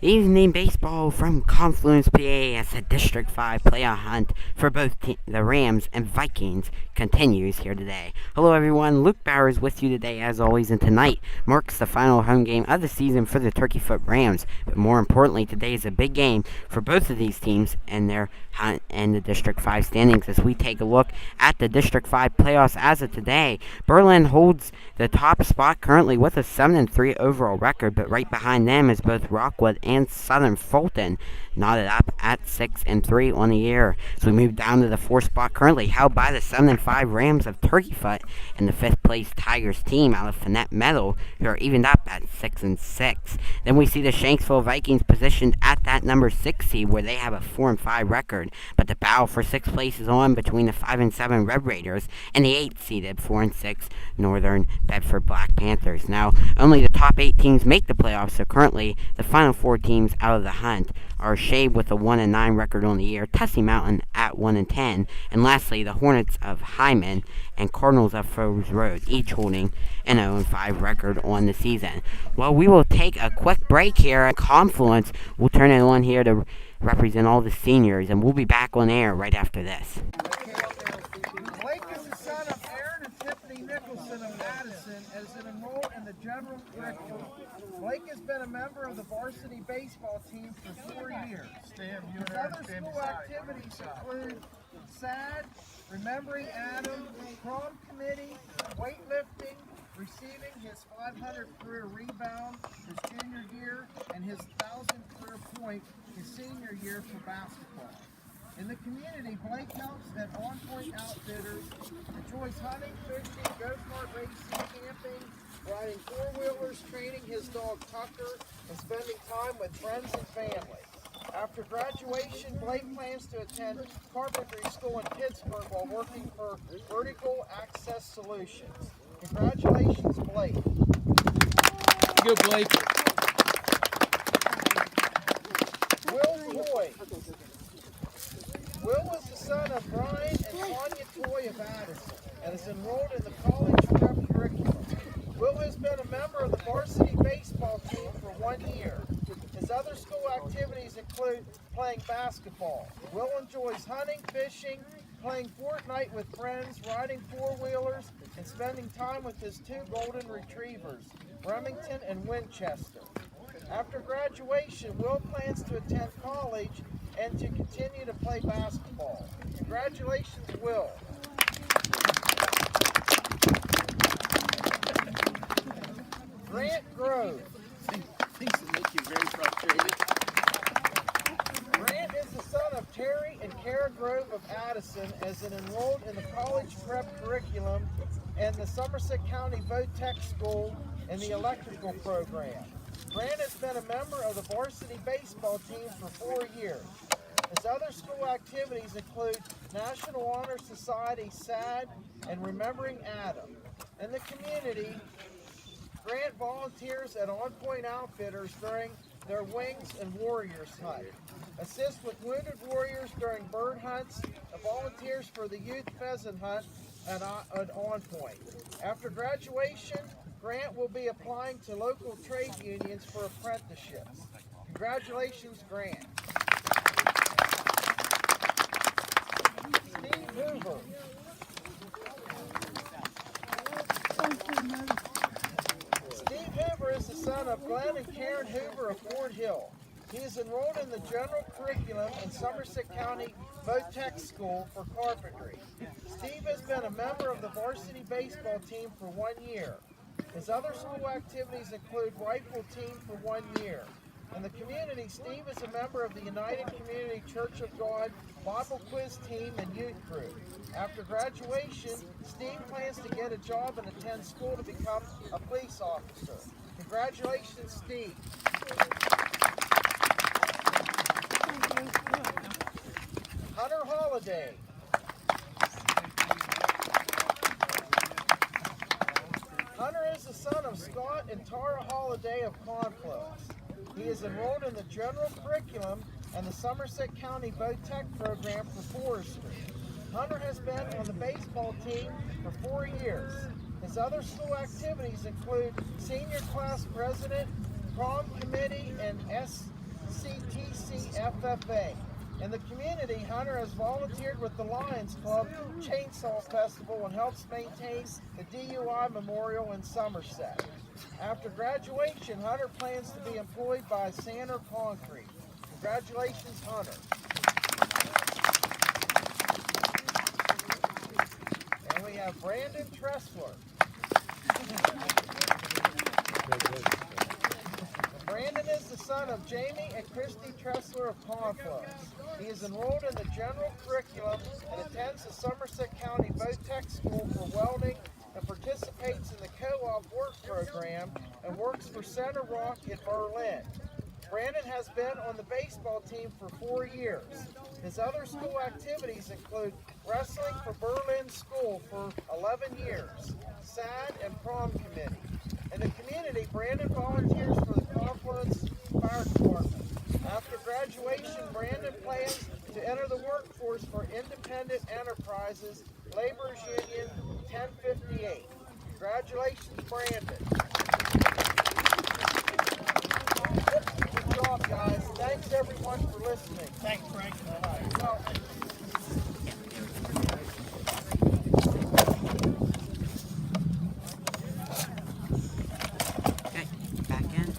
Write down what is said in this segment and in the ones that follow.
Evening baseball from Confluence, PA, as the District 5 playoff hunt for both the Rams and Vikings continues here today. Hello everyone, Luke Bowers with you today as always, and tonight marks the final home game of the season for the Turkeyfoot Rams. But more importantly, today is a big game for both of these teams and their hunt and the District 5 standings as we take a look at the District 5 playoffs as of today. Berlin holds the top spot currently with a 7-3 overall record, but right behind them is both Rockwood and Southern Fulton, knotted up at 6-3 on the year. So we move down to the fourth spot, currently held by the 7-5 Rams of Turkeyfoot and the fifth place Tigers team out of Finette Meadow, who are evened up at 6-6. Then we see the Shanksville Vikings positioned at that number 6 seed, where they have a 4-5 record. But the battle for sixth place is on between the 5-7 Red Raiders and the 8th seeded 4-6 Northern Bedford Black Panthers. Now, only the top 8 teams make the playoffs, so currently the final 4 teams out of the hunt are Shade with a 1-9 record on the year, Tussey Mountain at 1-10, and lastly the Hornets of Hyman and Cardinals of Fowles Road, each holding an 0-5 record on the season. Well, we will take a quick break here at Confluence. We'll turn it on here to represent all the seniors, and we'll be back on air right after this. Blake is the son of Aaron and Tiffany Nicholson of Madison, as an enrolled in the general curriculum. Blake has been a member of the varsity baseball team for 4 years. His other school activities include SAD, Remembering Adam, prom committee, weightlifting, receiving his 500 career rebound his junior year, and his 1,000 career point his senior year for basketball. In the community, Blake helps at On Point Outfitters, enjoys hunting, fishing, go-kart racing, camping, riding four-wheelers, training his dog Tucker, and spending time with friends and family. After graduation, Blake plans to attend carpentry school in Pittsburgh while working for Vertical Access Solutions. Congratulations, Blake. Good, Blake. Will Toy. Will is the son of Brian and Tanya Toy of Addison and is enrolled in the college prep curriculum. Will has been a member of the varsity baseball team for 1 year. His other school activities include playing basketball. Will enjoys hunting, fishing, playing Fortnite with friends, riding four-wheelers, and spending time with his 2 golden retrievers, Remington and Winchester. After graduation, Will plans to attend college and to continue to play basketball. Congratulations, Will. Grant Grove. Things that make you very frustrated. Grant is the son of Terry and Kara Grove of Addison, as an enrolled in the college prep curriculum and the Somerset County Vo-Tech School in the electrical program. Grant has been a member of the varsity baseball team for 4 years. His other school activities include National Honor Society, SAD, and Remembering Adam. In the community, Grant volunteers at On Point Outfitters during their Wings and Warriors hunt, assists with wounded warriors during bird hunts, and volunteers for the youth pheasant hunt at On Point. After graduation, Grant will be applying to local trade unions for apprenticeships. Congratulations, Grant. Steve Hoover. Steve Hoover is the son of Glenn and Karen Hoover of Fort Hill. He is enrolled in the general curriculum in Somerset County Vo-Tech School for carpentry. Steve has been a member of the varsity baseball team for 1 year. His other school activities include rifle team for 1 year. In the community, Steve is a member of the United Community Church of God Bible Quiz team and youth group. After graduation, Steve plans to get a job and attend school to become a police officer. Congratulations, Steve. Hunter Holiday. Hunter is the son of Scott and Tara Holiday of Confluence. He is enrolled in the general curriculum and the Somerset County Vo-Tech program for forestry. Hunter has been on the baseball team for 4 years. His other school activities include senior class president, prom committee, and NCTCFFA. In the community, Hunter has volunteered with the Lions Club Chainsaw Festival and helps maintain the DUI Memorial in Somerset. After graduation, Hunter plans to be employed by Sander Concrete. Congratulations, Hunter. And we have Brandon Tressler. Brandon is the son of Jamie and Christy Tressler of Confluence. He is enrolled in the general curriculum and attends the Somerset County Vo-Tech School for Welding and participates in the co-op work program and works for Center Rock in Berlin. Brandon has been on the baseball team for 4 years. His other school activities include wrestling for Berlin School for 11 years, SAD and prom committee. In the community, Brandon volunteers for the Confluence Fire Department. After graduation, Brandon plans to enter the workforce for Independent Enterprises, Laborers Union 1058. Congratulations, Brandon. Good job, guys. Thanks, everyone, for listening. Thanks, Frank. Well, Okay, back in.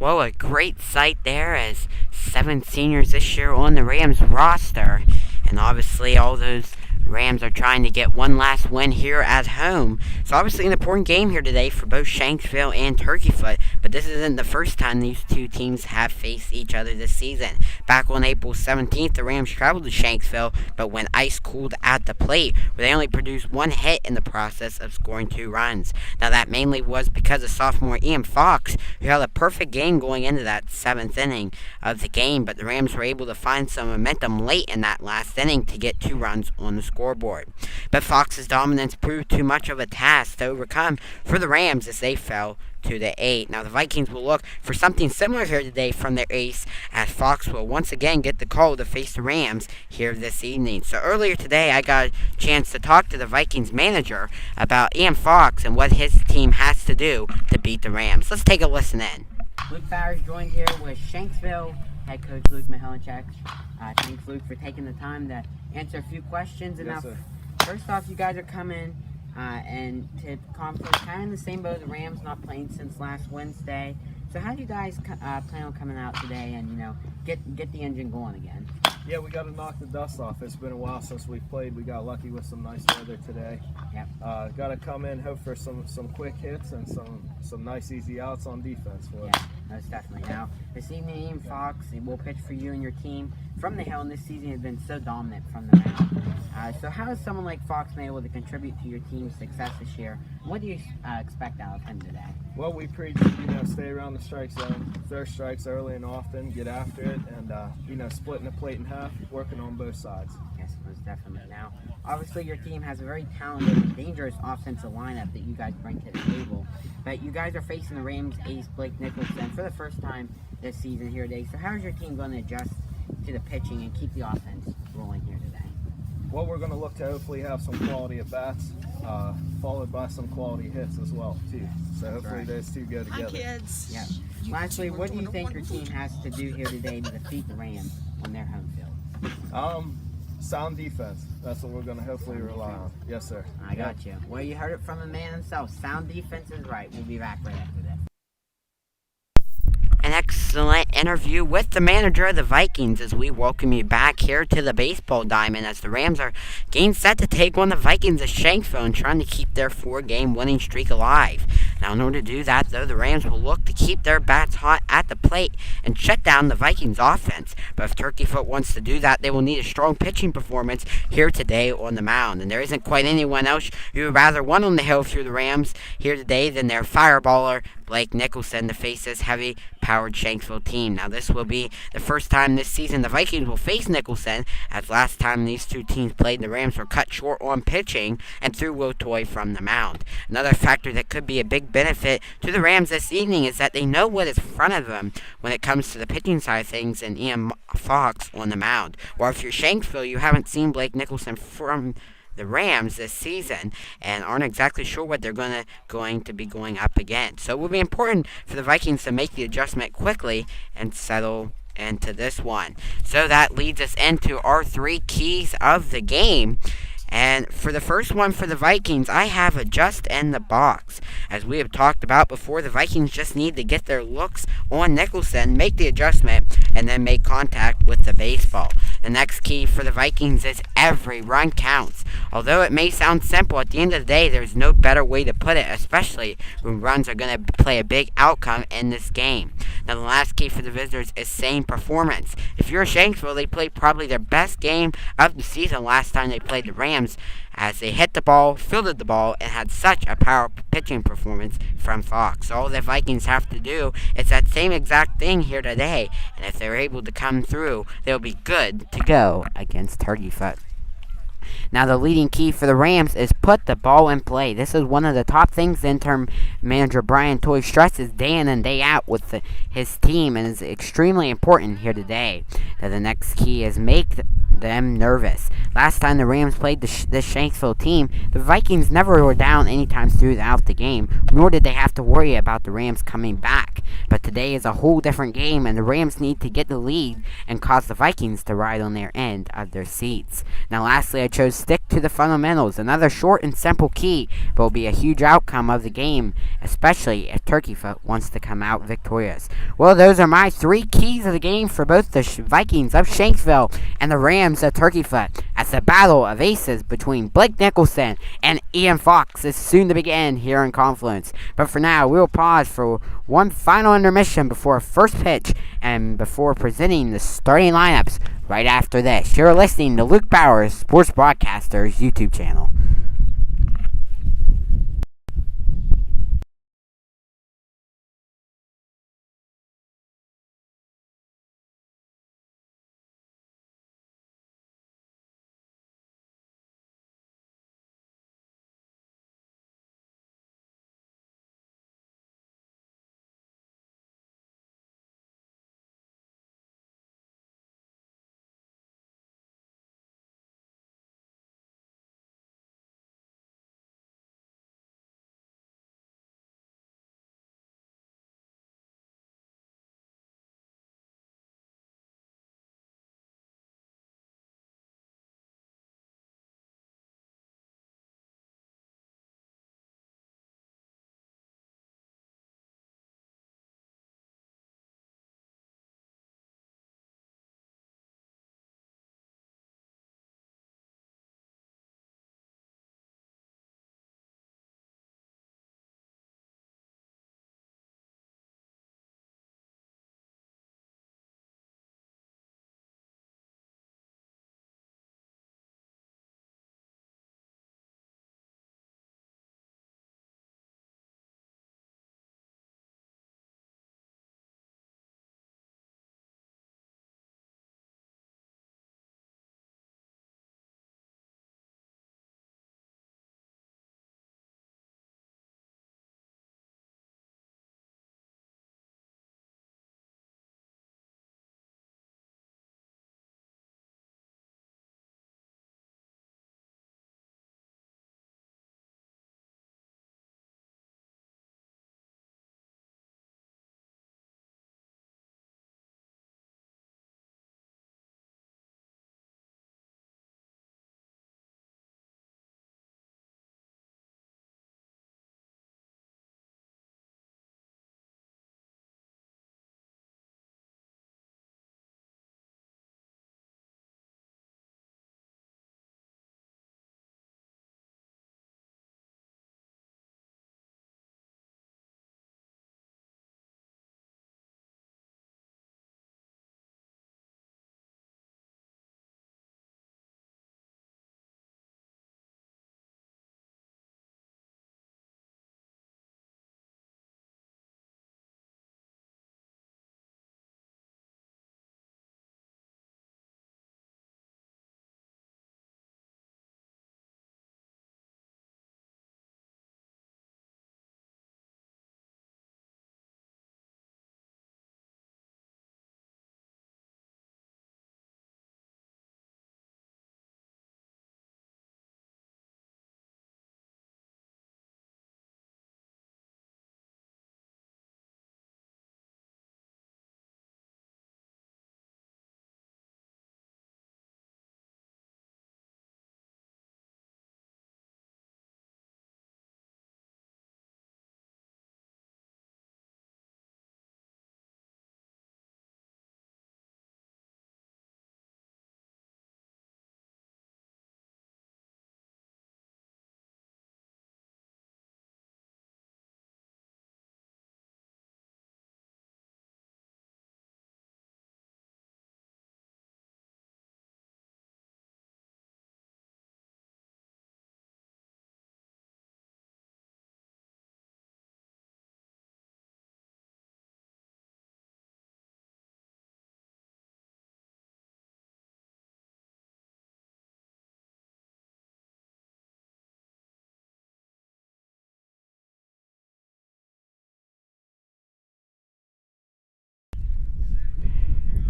Well, a great sight there as 7 seniors this year on the Rams roster. And obviously all those Rams are trying to get one last win here at home. So obviously an important game here today for both Shanksville and Turkeyfoot. But this isn't the first time these two teams have faced each other this season. Back on April 17th, the Rams traveled to Shanksville, but went ice cooled at the plate, where they only produced 1 hit in the process of scoring 2 runs. Now that mainly was because of sophomore Ian Fox, who had a perfect game going into that 7th inning of the game, but the Rams were able to find some momentum late in that last inning to get 2 runs on the scoreboard. But Fox's dominance proved too much of a task to overcome for the Rams as they fell to the 8. Now the Vikings will look for something similar here today from their ace, as Fox will once again get the call to face the Rams here this evening. So earlier today I got a chance to talk to the Vikings manager about Ian Fox and what his team has to do to beat the Rams. Let's take a listen in. Luke Bowers joined here with Shanksville head coach Luke Mihelinchek. Thanks, Luke, for taking the time to answer a few questions. And Yes, now, sir. first off, you guys are coming and to conference kind of in the same boat. The Rams not playing since last Wednesday. So how do you guys plan on coming out today and get the engine going again? Yeah, we got to knock the dust off. It's been a while since we've played. We got lucky with some nice weather today. Yep. Got to come in, hope for some quick hits and some nice easy outs on defense for us. Yeah, most definitely. Now, this evening, Ian Fox will pitch for you and your team from the hill, and this season has been so dominant from the mound. So how has someone like Fox been able to contribute to your team's success this year? What do you expect out of him today? Well, we preach, stay around the strike zone, throw strikes early and often, get after it, and, splitting the plate in half, working on both sides. Yes, most definitely. Now, obviously your team has a very talented and dangerous offensive lineup that you guys bring to the table. But you guys are facing the Rams ace Blake Nicholson for the first time this season here today. So how is your team going to adjust to the pitching and keep the offense rolling here today? Well, we're going to look to hopefully have some quality at bats, followed by some quality hits as well too. So hopefully those two go together. Hi, kids. Yeah. Lastly, what do you think your team has to do here today to defeat the Rams on their home field? Sound defense. That's what we're going to hopefully rely on. Yes, sir. I got you. Well, you heard it from the man himself. Sound defense is right. We'll be back right after this. An excellent interview with the manager of the Vikings as we welcome you back here to the baseball diamond as the Rams are getting set to take on the Vikings of Shanksville and trying to keep their 4-game winning streak alive. Now, in order to do that, though, the Rams will look to keep their bats hot at the plate and shut down the Vikings offense. But if Turkeyfoot wants to do that, they will need a strong pitching performance here today on the mound. And there isn't quite anyone else you would rather want on the hill for the Rams here today than their fireballer, Blake Nicholson, to face this heavy-powered Shanksville team. Now, this will be the first time this season the Vikings will face Nicholson, as last time these two teams played, the Rams were cut short on pitching and threw Will Toy from the mound. Another factor that could be a big benefit to the Rams this evening is that they know what is in front of them when it comes to the pitching side of things and Ian Fox on the mound. Or if you're Shanksville, you haven't seen Blake Nicholson from the Rams this season and aren't exactly sure what they're going to be going up against. So it will be important for the Vikings to make the adjustment quickly and settle into this one. So that leads us into our 3 keys of the game. And for the first one for the Vikings, I have adjust in the box. As we have talked about before, the Vikings just need to get their looks on Nicholson, make the adjustment, and then make contact with the baseball. The next key for the Vikings is every run counts. Although it may sound simple, at the end of the day, there's no better way to put it, especially when runs are going to play a big outcome in this game. Now, the last key for the visitors is same performance. If you're Shanksville, they played probably their best game of the season last time they played the Rams, as they hit the ball, fielded the ball, and had such a powerful pitching performance from Fox. All the Vikings have to do is that same exact thing here today, and if they're able to come through, they'll be good to go against Turkeyfoot. Now, the leading key for the Rams is put the ball in play. This is one of the top things interim manager Brian Toy stresses day in and day out with his team, and is extremely important here today. Now, the next key is make them nervous. Last time the Rams played this Shanksville team, the Vikings never were down anytime throughout the game, nor did they have to worry about the Rams coming back. But today is a whole different game, and the Rams need to get the lead and cause the Vikings to ride on their end of their seats. Now, lastly, I chose stick to the fundamentals. Another short and simple key, but will be a huge outcome of the game, especially if Turkeyfoot wants to come out victorious. Well, those are my 3 keys of the game for both the Vikings of Shanksville and the Rams of Turkeyfoot, as the battle of aces between Blake Nicholson and Ian Fox is soon to begin here in Confluence. But for now, we will pause for one final intermission before first pitch and before presenting the starting lineups right after this. You're listening to Luke Bowers, Sports Broadcaster's YouTube channel.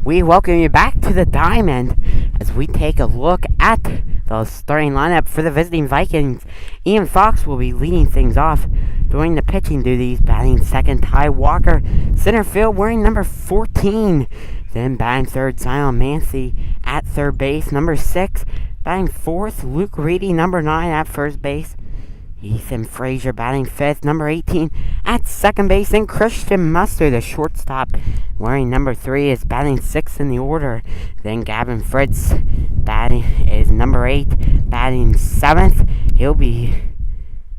we welcome you back to the Diamond as we take a look at the starting lineup for the visiting Vikings. Ian Fox will be leading things off during the pitching duties, batting second Ty Walker, center field wearing number 14. Then batting third Zion Mancy at third base, number 6. Batting fourth Luke Reedy, number 9 at first base. Ethan Frazier batting fifth, number 18 at second base, and Christian Mustard, the shortstop, wearing number 3, is batting sixth in the order. Then Gavin Fritz batting is number 8, batting seventh. He'll be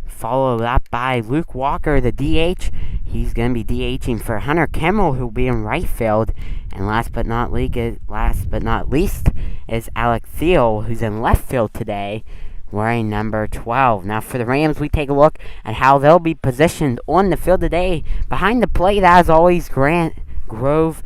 followed up by Luke Walker, the DH. He's going to be DHing for Hunter Kimmel, who'll be in right field. And last but not least is Alec Thiel, who's in left field today, wearing number 12. Now for the Rams, we take a look at how they'll be positioned on the field today. Behind the plate, as always, Grant Grove.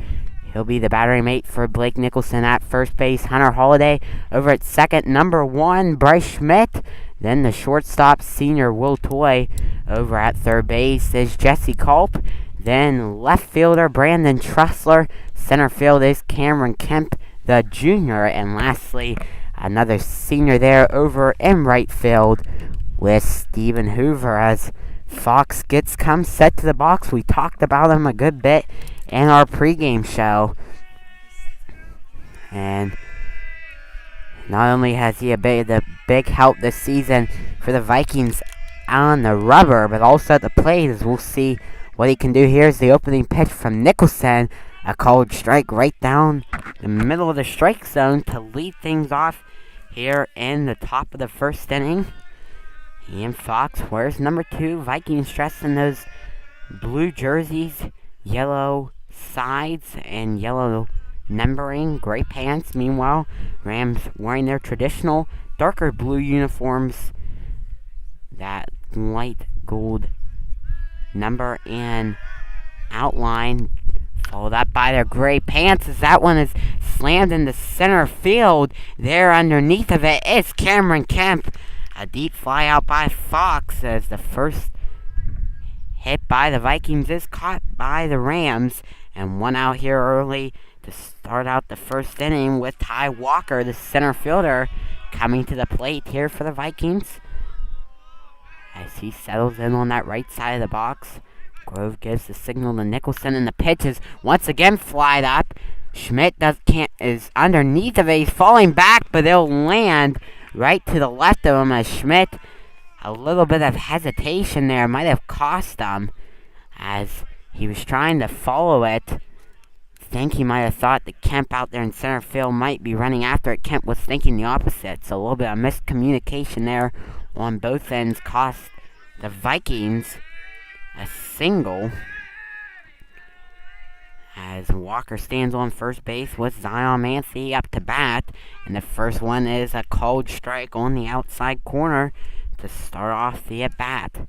He'll be the battery mate for Blake Nicholson at first base. Hunter Holiday over at second, number 1, Bryce Schmidt. Then the shortstop, senior Will Toy, over at third base is Jesse Culp. Then left fielder, Brandon Trussler. Center field is Cameron Kemp, the junior. And lastly, another senior there over in right field with Stephen Hoover as Fox comes set to the box. We talked about him a good bit in our pregame show. And not only has he been a big help this season for the Vikings on the rubber, but also at the plate, as we'll see what he can do. Here's the opening pitch from Nicholson. A called strike right down the middle of the strike zone to lead things off here in the top of the first inning. Ian Fox wears number 2. Vikings dressed in those blue jerseys, yellow sides, and yellow numbering, gray pants. Meanwhile, Rams wearing their traditional darker blue uniforms, that light gold number and outline, followed up by their gray pants as that one is slammed into center field. There underneath of it is Cameron Kemp. A deep fly out by Fox as the first hit by the Vikings is caught by the Rams. And one out here early to start out the first inning with Ty Walker, the center fielder, coming to the plate here for the Vikings. As he settles in on that right side of the box, Grove gives the signal to Nicholson, and the pitch is once again flied up. Schmidt is underneath of it. He's falling back, but it'll land right to the left of him as Schmidt, a little bit of hesitation there might have cost him as he was trying to follow it. I think he might have thought that Kemp out there in center field might be running after it. Kemp was thinking the opposite, so a little bit of miscommunication there on both ends cost the Vikings a single as Walker stands on first base with Zion Mancy up to bat, and the first one is a called strike on the outside corner to start off the at-bat.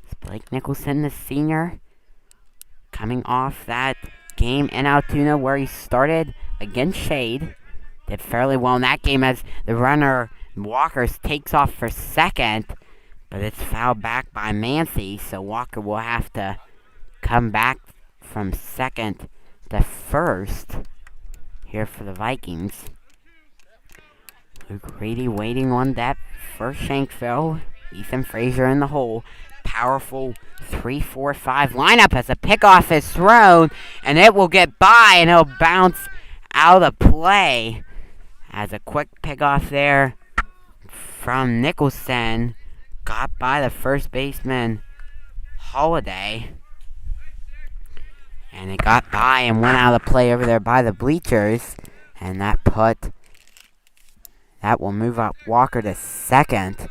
It's Blake Nicholson, the senior, coming off that game in Altoona where he started against Shade. Did fairly well in that game as the runner Walker takes off for second, but it's fouled back by Mancy, so Walker will have to come back from second to first here for the Vikings. Luke Reedy waiting on that for Shanksville. Ethan Frazier in the hole. Powerful 3-4-5 lineup as a pickoff is thrown, and it will get by, and it'll bounce out of play as a quick pickoff there from Nicholson. Got by the first baseman, Holiday. And it got by and went out of play over there by the bleachers. And that will move up Walker to second.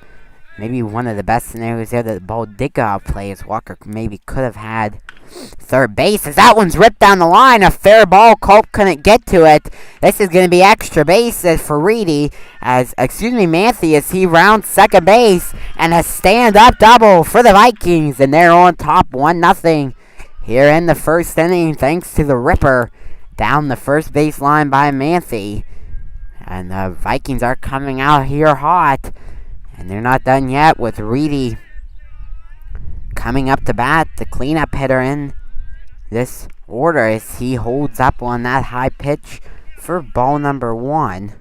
Maybe one of the best scenarios there that the ball did go out of play as Walker maybe could have had third base. As that one's ripped down the line, a fair ball. Culp couldn't get to it. This is going to be extra bases for Reedy Mancy as he rounds second base, and a stand-up double for the Vikings, and they're on top 1-0 here in the first inning thanks to the ripper down the first base line by Mancy. And the Vikings are coming out here hot, and they're not done yet with Reedy coming up to bat, the cleanup hitter in this order, as he holds up on that high pitch for ball number 1.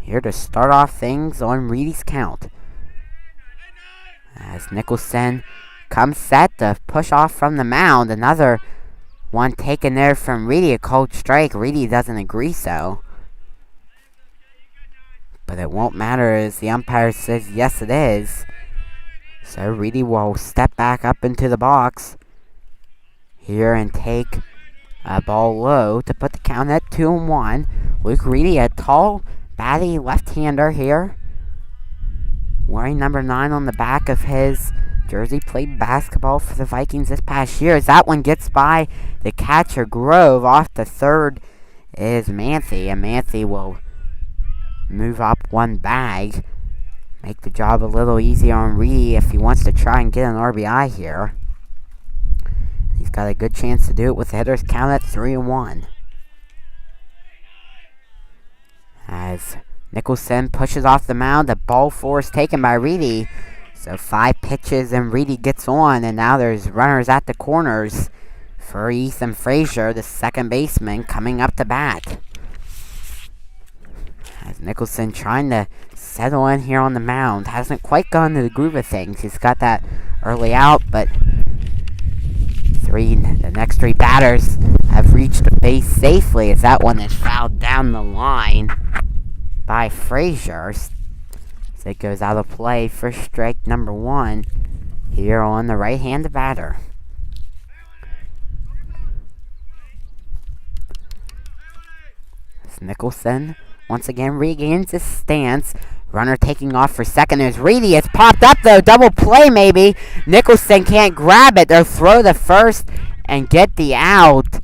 Here to start off things on Reedy's count. As Nicholson comes set to push off from the mound. Another one taken there from Reedy, a called strike. Reedy doesn't agree so. But it won't matter as the umpire says yes it is. So Reedy will step back up into the box here and take a ball low to put the count at 2-1. Luke Reedy, a tall, batty left-hander here, wearing number 9 on the back of his jersey. Played basketball for the Vikings this past year. As that one gets by the catcher Grove, off to third is Manthe, and Manthe will move up one bag, make the job a little easier on Reedy if he wants to try and get an RBI here. He's got a good chance to do it with the hitters count at 3-1. As Nicholson pushes off the mound, the ball 4 is taken by Reedy. So 5 pitches and Reedy gets on, and now there's runners at the corners for Ethan Frazier, the second baseman, coming up to bat. As Nicholson trying to settle in here on the mound. Hasn't quite gone to the groove of things. He's got that early out, but the next 3 batters have reached the base safely as that one is fouled down the line by Frazier. So it goes out of play for strike number 1 here on the right-handed batter. As Nicholson once again regains his stance. Runner taking off for second. There's Reedy. It's popped up though. Double play maybe. Nicholson can't grab it. They'll throw the first and get the out.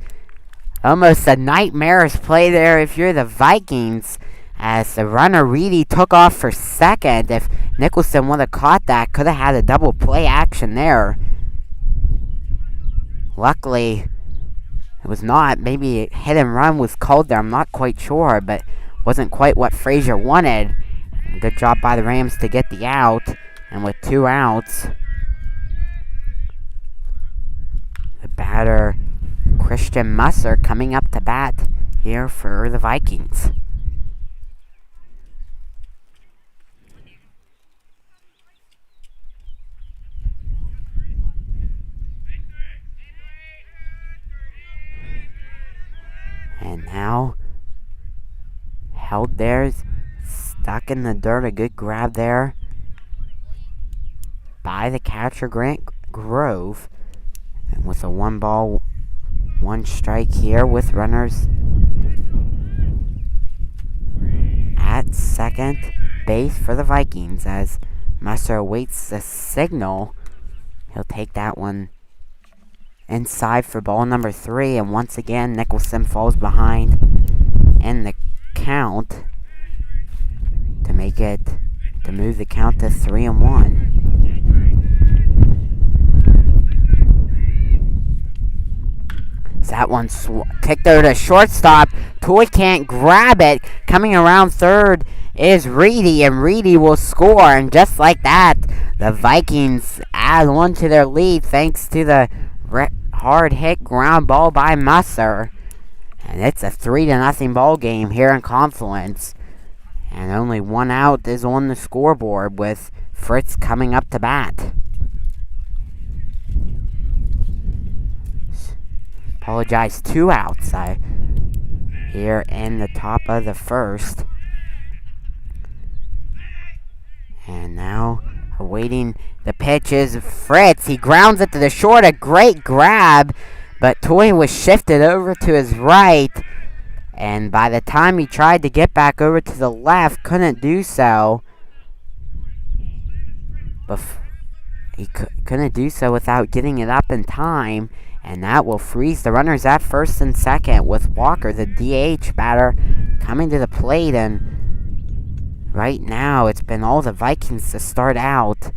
Almost a nightmarish play there if you're the Vikings. As the runner Reedy took off for second. If Nicholson would have caught that, could have had a double play action there. Luckily, it was not. Maybe a hit and run was called there. I'm not quite sure, but wasn't quite what Frazier wanted. Good job by the Rams to get the out. And with 2 outs, the batter Christian Musser coming up to bat here for the Vikings. And now held there, stuck in the dirt. A good grab there by the catcher Grant Grove. And with a 1 ball, 1 strike here with runners at second base for the Vikings. As Musser awaits the signal, he'll take that one inside for ball number 3. And once again, Nicholson falls behind in the count to move the count to 3-1. That one kicked over to shortstop. Toy can't grab it. Coming around third is Reedy, and Reedy will score. And just like that, the Vikings add on to their lead thanks to the hard hit ground ball by Musser. And it's a 3-0 ball game here in Confluence. And only 1 out is on the scoreboard with Fritz coming up to bat. Apologize, 2 outs here in the top of the first. And now awaiting the pitch is Fritz. He grounds it to the short. A great grab, but Toy was shifted over to his right. And by the time he tried to get back over to the left, couldn't do so. He couldn't do so without getting it up in time. And that will freeze the runners at first and second with Walker, the DH batter, coming to the plate. And right now, it's been all the Vikings to start out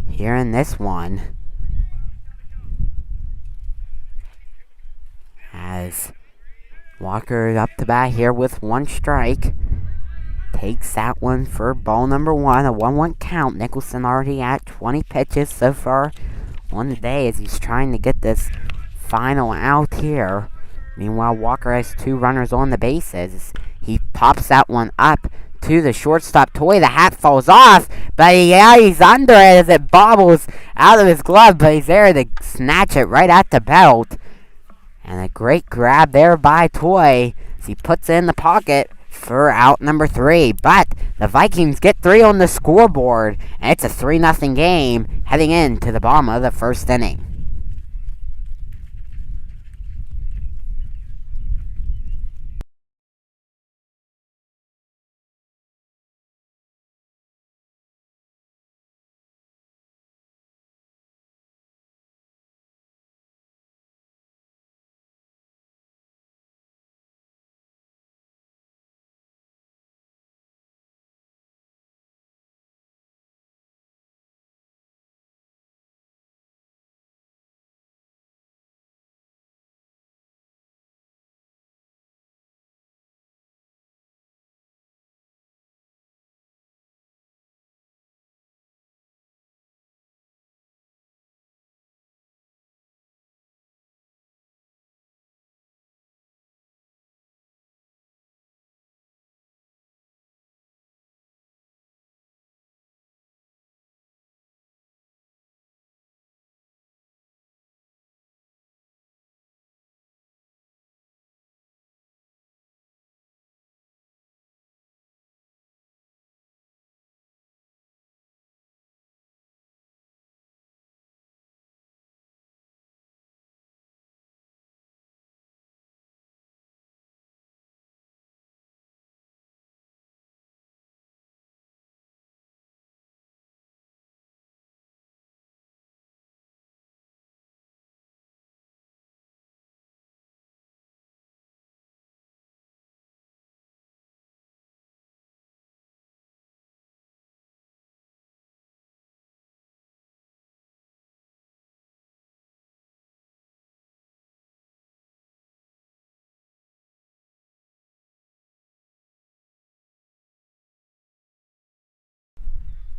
here in this one. As Walker is up to bat here with 1 strike. Takes that one for ball number 1, a 1-1 count. Nicholson already at 20 pitches so far on the day as he's trying to get this final out here. Meanwhile, Walker has 2 runners on the bases. He pops that one up to the shortstop. Toy, the hat falls off, but he's under it as it bobbles out of his glove, but he's there to snatch it right at the belt. And a great grab there by Toy as he puts it in the pocket for out number 3. But the Vikings get 3 on the scoreboard, and it's a 3-0 game heading into the bottom of the first inning.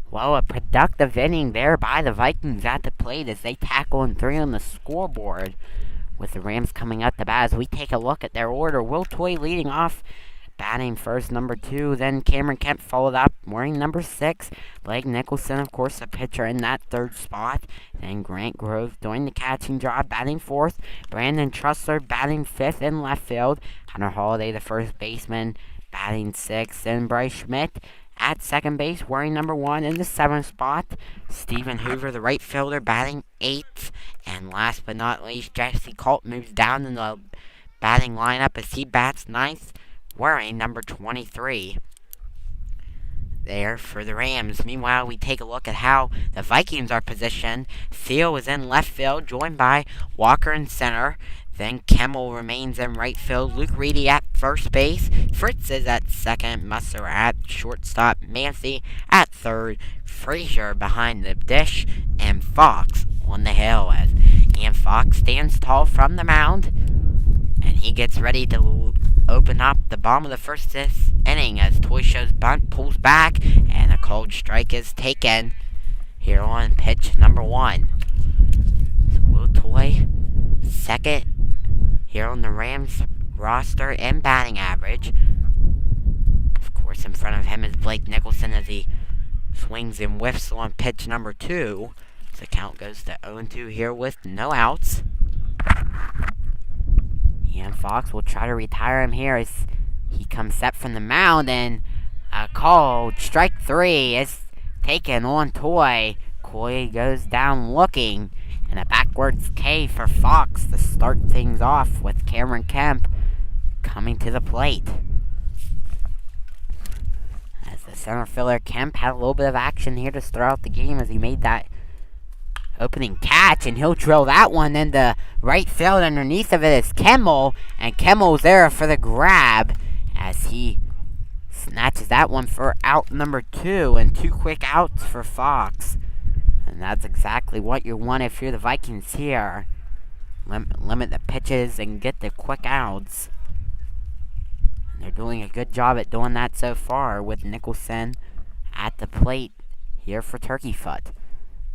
Well, a productive inning there by the Vikings at the plate as they tackle in 3 on the scoreboard, with the Rams coming up to bat. As we take a look at their order, Will Toy leading off, batting first, number 2. Then Cameron Kemp followed up, wearing number 6. Blake Nicholson, of course, the pitcher in that 3rd spot. Then Grant Grove doing the catching job, batting 4th. Brandon Trussler batting 5th in left field. Hunter Holiday, the first baseman, batting 6th. Then Bryce Schmidt at second base, wearing number 1 in the 7th spot. Stephen Hoover, the right fielder, batting 8th. And last but not least, Jesse Colt moves down in the batting lineup as he bats 9th, wearing number 23 there for the Rams. Meanwhile, we take a look at how the Vikings are positioned. Theo is in left field, joined by Walker in center. Then Kemmel remains in right field. Luke Reedy at first base. Fritz is at second. Musser at shortstop. Mancy at third. Frazier behind the dish. And Fox on the hill as Ian Fox stands tall from the mound. And he gets ready to open up the bottom of the first inning as Toy Show's bunt pulls back. And a cold strike is taken here on pitch number 1. So Will Toy, second here on the Rams roster in batting average. Of course, in front of him is Blake Nicholson as he swings and whiffs on pitch number 2. So the count goes to 0-2 here with no outs. Ian Fox will try to retire him here as he comes set from the mound, and a called strike 3 is taken on Toy. Coy goes down looking, and a backwards K for Fox to start things off with Cameron Kemp coming to the plate. As the center fielder Kemp had a little bit of action here to start out the game as he made that opening catch, and he'll drill that one into right field. Underneath of it is Kemmel, and Kemmel's there for the grab as he snatches that one for out number 2, and 2 quick outs for Fox. And that's exactly what you want if you're the Vikings here. Limit the pitches and get the quick outs. And they're doing a good job at doing that so far with Nicholson at the plate here for Turkeyfoot.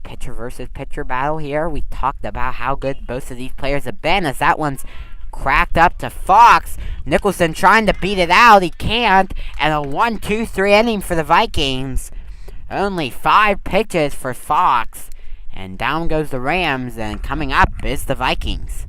pitcher versus pitcher battle here. We talked about how good both of these players have been, as that one's cracked up to Fox. Nicholson trying to beat it out. He can't. And a 1-2-3 inning for the Vikings. Only 5 pitches for Fox. And down goes the Rams. And coming up is the Vikings.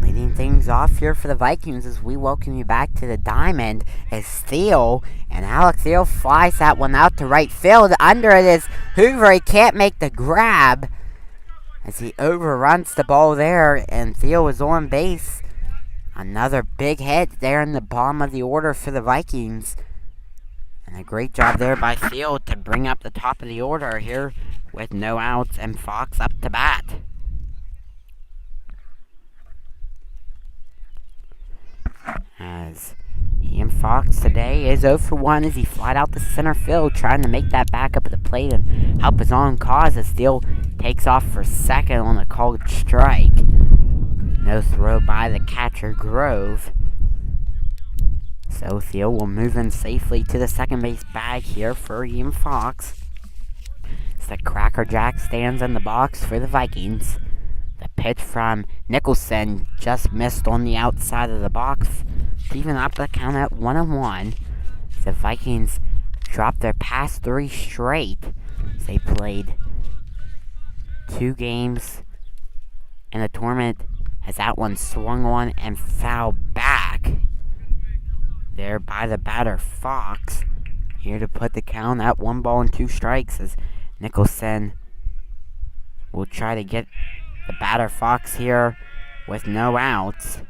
Leading things off here for the Vikings as we welcome you back to the diamond is Thiel, and Alex Thiel flies that one out to right field. Under it is Hoover. He can't make the grab as he overruns the ball there, and Thiel is on base. Another big hit there in the bottom of the order for the Vikings, and a great job there by Thiel to bring up the top of the order here with no outs and Fox up to bat. As Ian Fox today is 0 for 1 as he flied out to center field, trying to make that back up at the plate and help his own cause as Thiel takes off for second on a called strike. No throw by the catcher Grove. So Thiel will move in safely to the second base bag here for Ian Fox. As the Cracker Jack stands in the box for the Vikings. The pitch from Nicholson just missed on the outside of the box, even up the count at 1-1. The Vikings dropped their past 3 straight. They played 2 games in the tournament as that one swung on and fouled back there by the batter Fox. Here to put the count at 1-2 strikes as Nicholson will try to get the batter Fox here with no outs.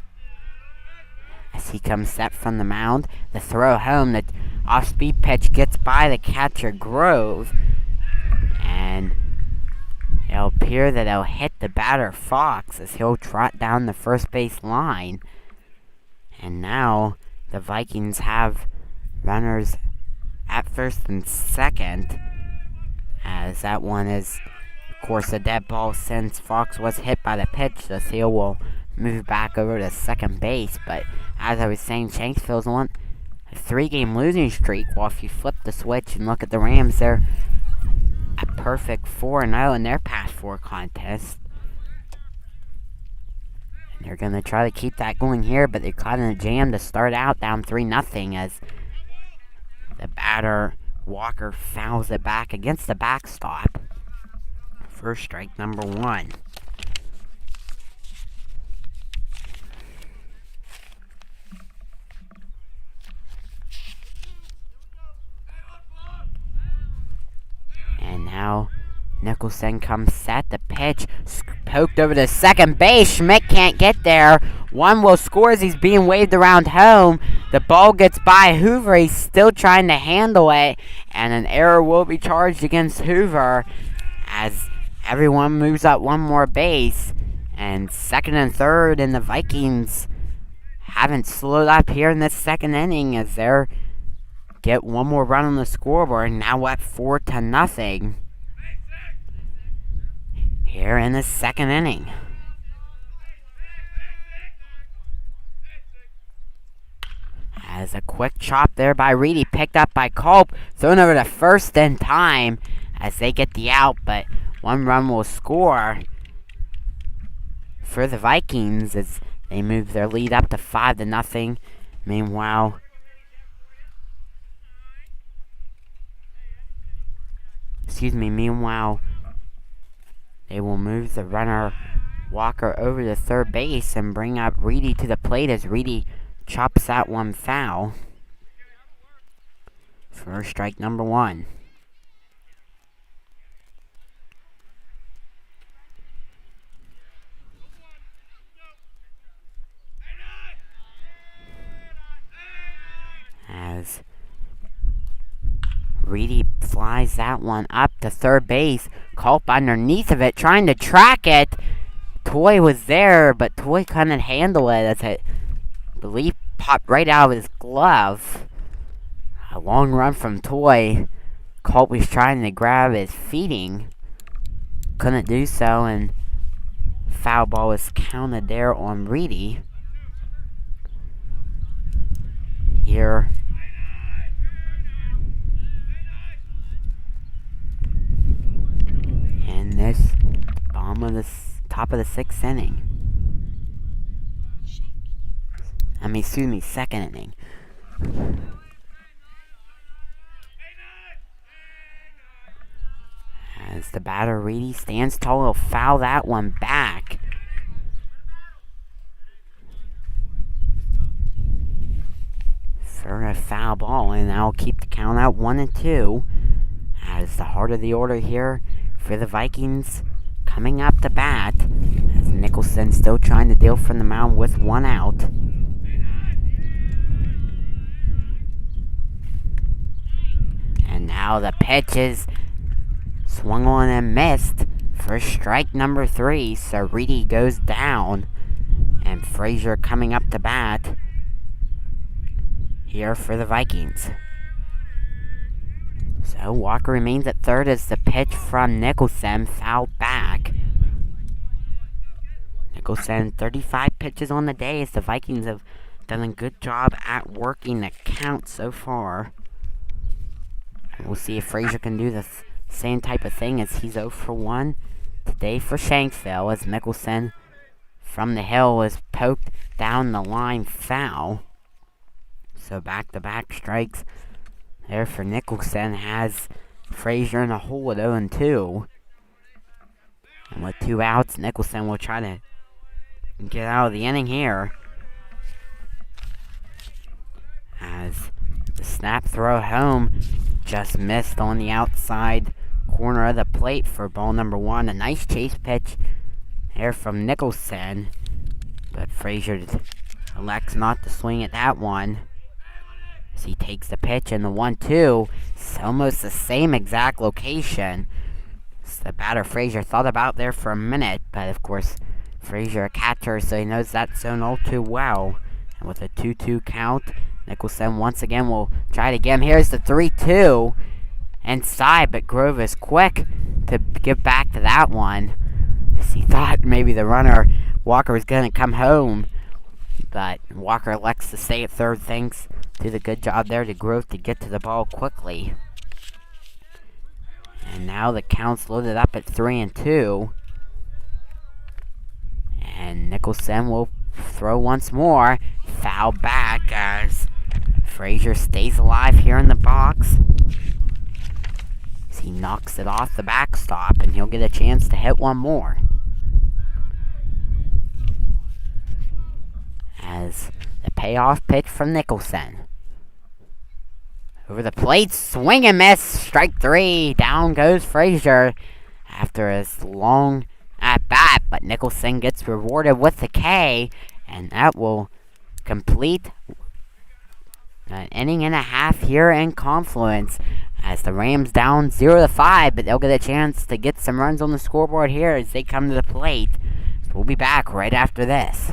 As he comes set from the mound, the throw home, the off-speed pitch gets by the catcher Grove, and it'll appear that it'll hit the batter Fox as he'll trot down the first base line. And now the Vikings have runners at first and second, as that one is, of course, a dead ball since Fox was hit by the pitch. So Thiel will move back over to second base. But as I was saying, Shanksville's on a 3-game losing streak. Well, if you flip the switch and look at the Rams, they're a perfect 4-0 in their past 4 contests. And they're going to try to keep that going here, but they're caught in a jam to start out down 3-0 as the batter Walker fouls it back against the backstop. First strike, number 1. Now Nicholson comes set. The pitch poked over to second base. Schmidt can't get there. One will score as he's being waved around home. The ball gets by Hoover. He's still trying to handle it. And an error will be charged against Hoover as everyone moves up one more base. And second and third, and the Vikings haven't slowed up here in this second inning as they're get one more run on the scoreboard. Now at 4-0 here in the second inning. As a quick chop there by Reedy, picked up by Culp, thrown over to first in time as they get the out, but one run will score for the Vikings as they move their lead up to 5-0. Meanwhile, they will move the runner Walker over to third base and bring up Reedy to the plate as Reedy chops that one foul for strike number 1. As Reedy flies that one up to third base. Culp underneath of it, trying to track it. Toy was there, but Toy couldn't handle it as it, I believe, popped right out of his glove. A long run from Toy. Culp was trying to grab his feeding. Couldn't do so, and foul ball was counted there on Reedy. Here in this top of the sixth inning. Second inning. As the batter Reedy stands tall, he'll foul that one back. For a foul ball, and that'll keep the count at 1-2. As the heart of the order here for the Vikings coming up to bat, as Nicholson still trying to deal from the mound with one out. And now the pitch is swung on and missed for strike number 3. So Reedy goes down, and Frazier coming up to bat here for the Vikings. So Walker remains at third as the pitch from Nicholson fouled back. Nicholson 35 pitches on the day as the Vikings have done a good job at working the count so far. We'll see if Frazier can do the same type of thing as he's 0 for 1 today for Shanksville as Nicholson from the hill is poked down the line foul. So back-to-back strikes there for Nicholson has Frazier in a hole at 0-2. And with 2 outs, Nicholson will try to get out of the inning here. As the snap throw home just missed on the outside corner of the plate for ball number 1. A nice chase pitch there from Nicholson, but Frazier elects not to swing at that one. As he takes the pitch and the 1-2. It's almost the same exact location. So the batter Frazier thought about there for a minute, but of course Frazier a catcher, so he knows that zone all too well. And with a 2-2 count, Nicholson once again will try to get him. Here's the 3-2 inside, but Grove is quick to get back to that one. As he thought maybe the runner Walker was going to come home, but Walker elects to stay at third thanks to the good job there to Grove to get to the ball quickly. And now the count's loaded up at 3-2. And Nicholson will throw once more. Foul back as Frazier stays alive here in the box. As he knocks it off the backstop, and he'll get a chance to hit one more. As the payoff pitch from Nicholson. Over the plate, swing and miss. Strike 3. Down goes Frazier after his long at bat. But Nicholson gets rewarded with the K. And that will complete an inning and a half here in Confluence. As the Rams down 0-5. But they'll get a chance to get some runs on the scoreboard here as they come to the plate. So we'll be back right after this.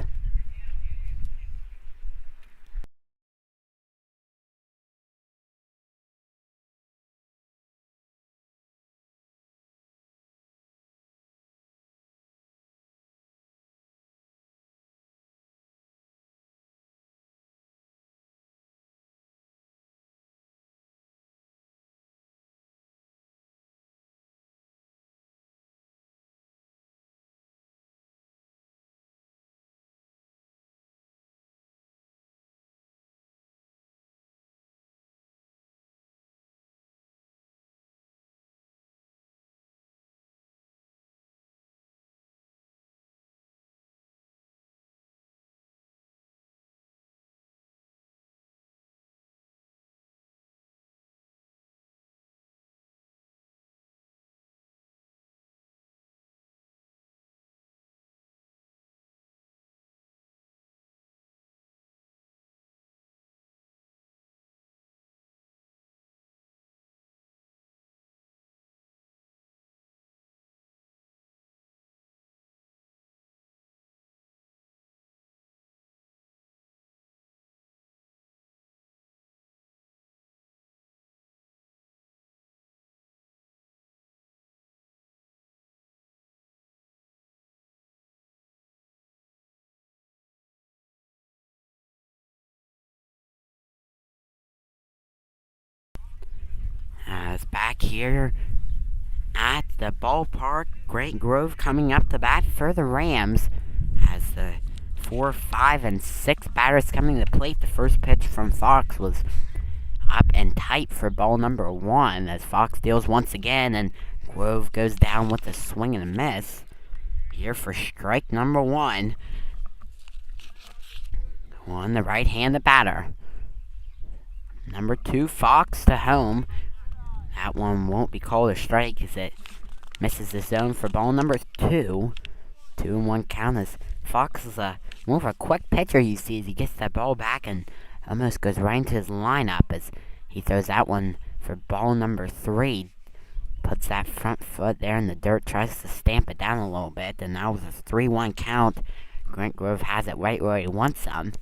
As back here at the ballpark, Great Grove coming up to bat for the Rams. As the 4, 5, and 6 batters coming to the plate, the first pitch from Fox was up and tight for ball number 1. As Fox deals once again, and Grove goes down with a swing and a miss. Here for strike number 1. On the right-handed batter. Number 2, Fox to home. That one won't be called a strike as it misses the zone for ball number 2. 2-1 count as Fox is more of a quick pitcher, you see, as he gets that ball back and almost goes right into his lineup as he throws that one for ball number 3. Puts that front foot there in the dirt, tries to stamp it down a little bit, and that was a 3-1 count. Grant Grove has it right where he wants them.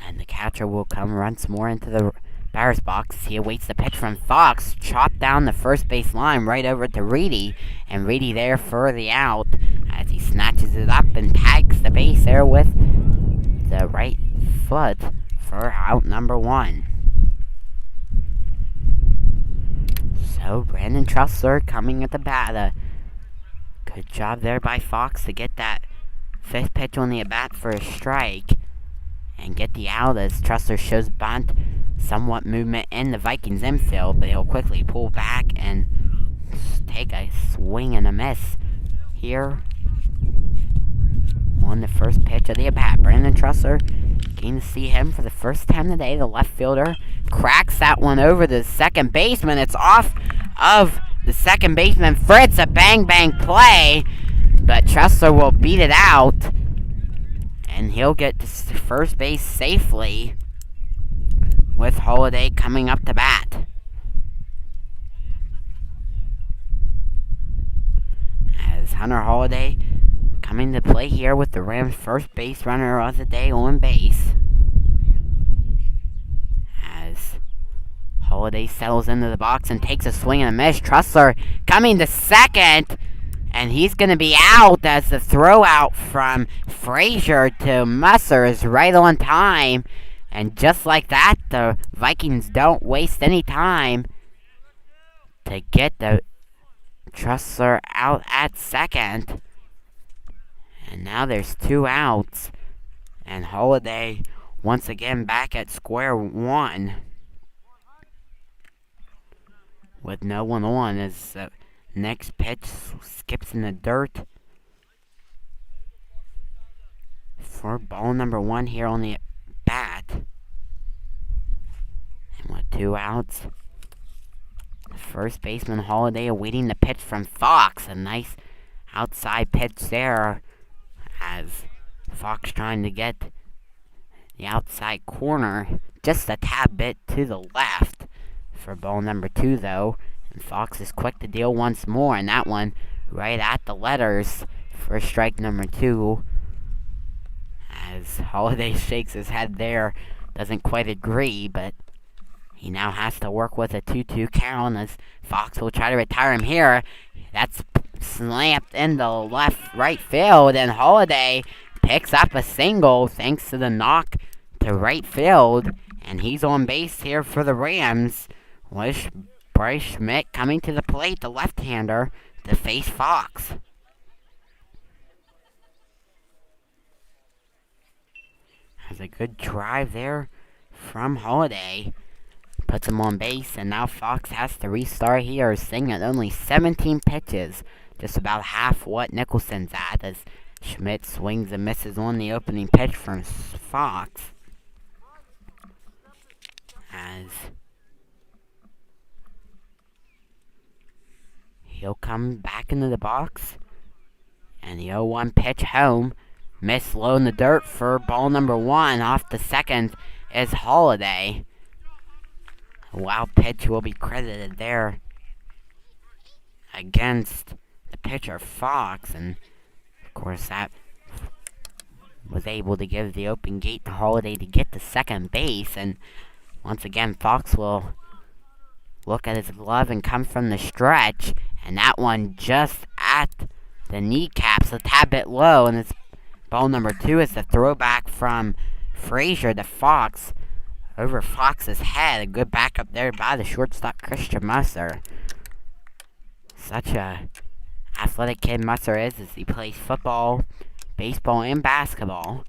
And the catcher will come once more into the batter's box. He awaits the pitch from Fox. Chopped down the first base line right over to Reedy. And Reedy there for the out as he snatches it up and tags the base there with the right foot for out number 1. So Brandon Trussler coming at the bat. Good job there by Fox to get that 5th pitch on the at-bat for a strike. And get the out as Trussler shows bunt. Somewhat movement in the Vikings infield, but he'll quickly pull back and take a swing and a miss here on the first pitch of the at-bat. Brandon Trussler, getting to see him for the first time today. The left fielder cracks that one over the second baseman. It's off of the second baseman Fritz. A bang-bang play, but Trussler will beat it out. And he'll get to first base safely with Holiday coming up to bat. As Hunter Holiday coming to play here with the Rams' first base runner of the day on base. As Holiday settles into the box and takes a swing and a miss. Trussler coming to second. And he's going to be out as the throw out from Frazier to Musser is right on time. And just like that, the Vikings don't waste any time to get the Trussler out at second. And now there's 2 outs. And Holiday once again back at square one. With no one on as the next pitch skips in the dirt for ball number 1 here on the bat. 2 outs. First baseman Holiday awaiting the pitch from Fox. A nice outside pitch there as Fox trying to get the outside corner just a tad bit to the left for ball number 2 though. And Fox is quick to deal once more, and that one right at the letters for strike number 2. As Holiday shakes his head there, doesn't quite agree, but he now has to work with a 2-2 count as Fox will try to retire him here. That's slammed into right field, and Holiday picks up a single thanks to the knock to right field, and he's on base here for the Rams. With Bryce Schmidt coming to the plate, the left-hander, to face Fox. Has a good drive there from Holiday. Puts him on base, and now Fox has to restart here, sitting at only 17 pitches. Just about half what Nicholson's at, as Schmidt swings and misses on the opening pitch from Fox. As he'll come back into the box, and the 0-1 pitch home. Missed low in the dirt for ball number 1. Off the second is Holiday. A wild pitch will be credited there against the pitcher Fox, and of course that was able to give the open gate to Holiday to get to second base. And once again Fox will look at his glove and come from the stretch, and that one just at the kneecaps, a tad bit low, and it's ball number 2 is the throwback from Frazier to Fox over Fox's head. A good backup there by the shortstop Christian Musser. Such a athletic kid Musser is, as he plays football, baseball, and basketball.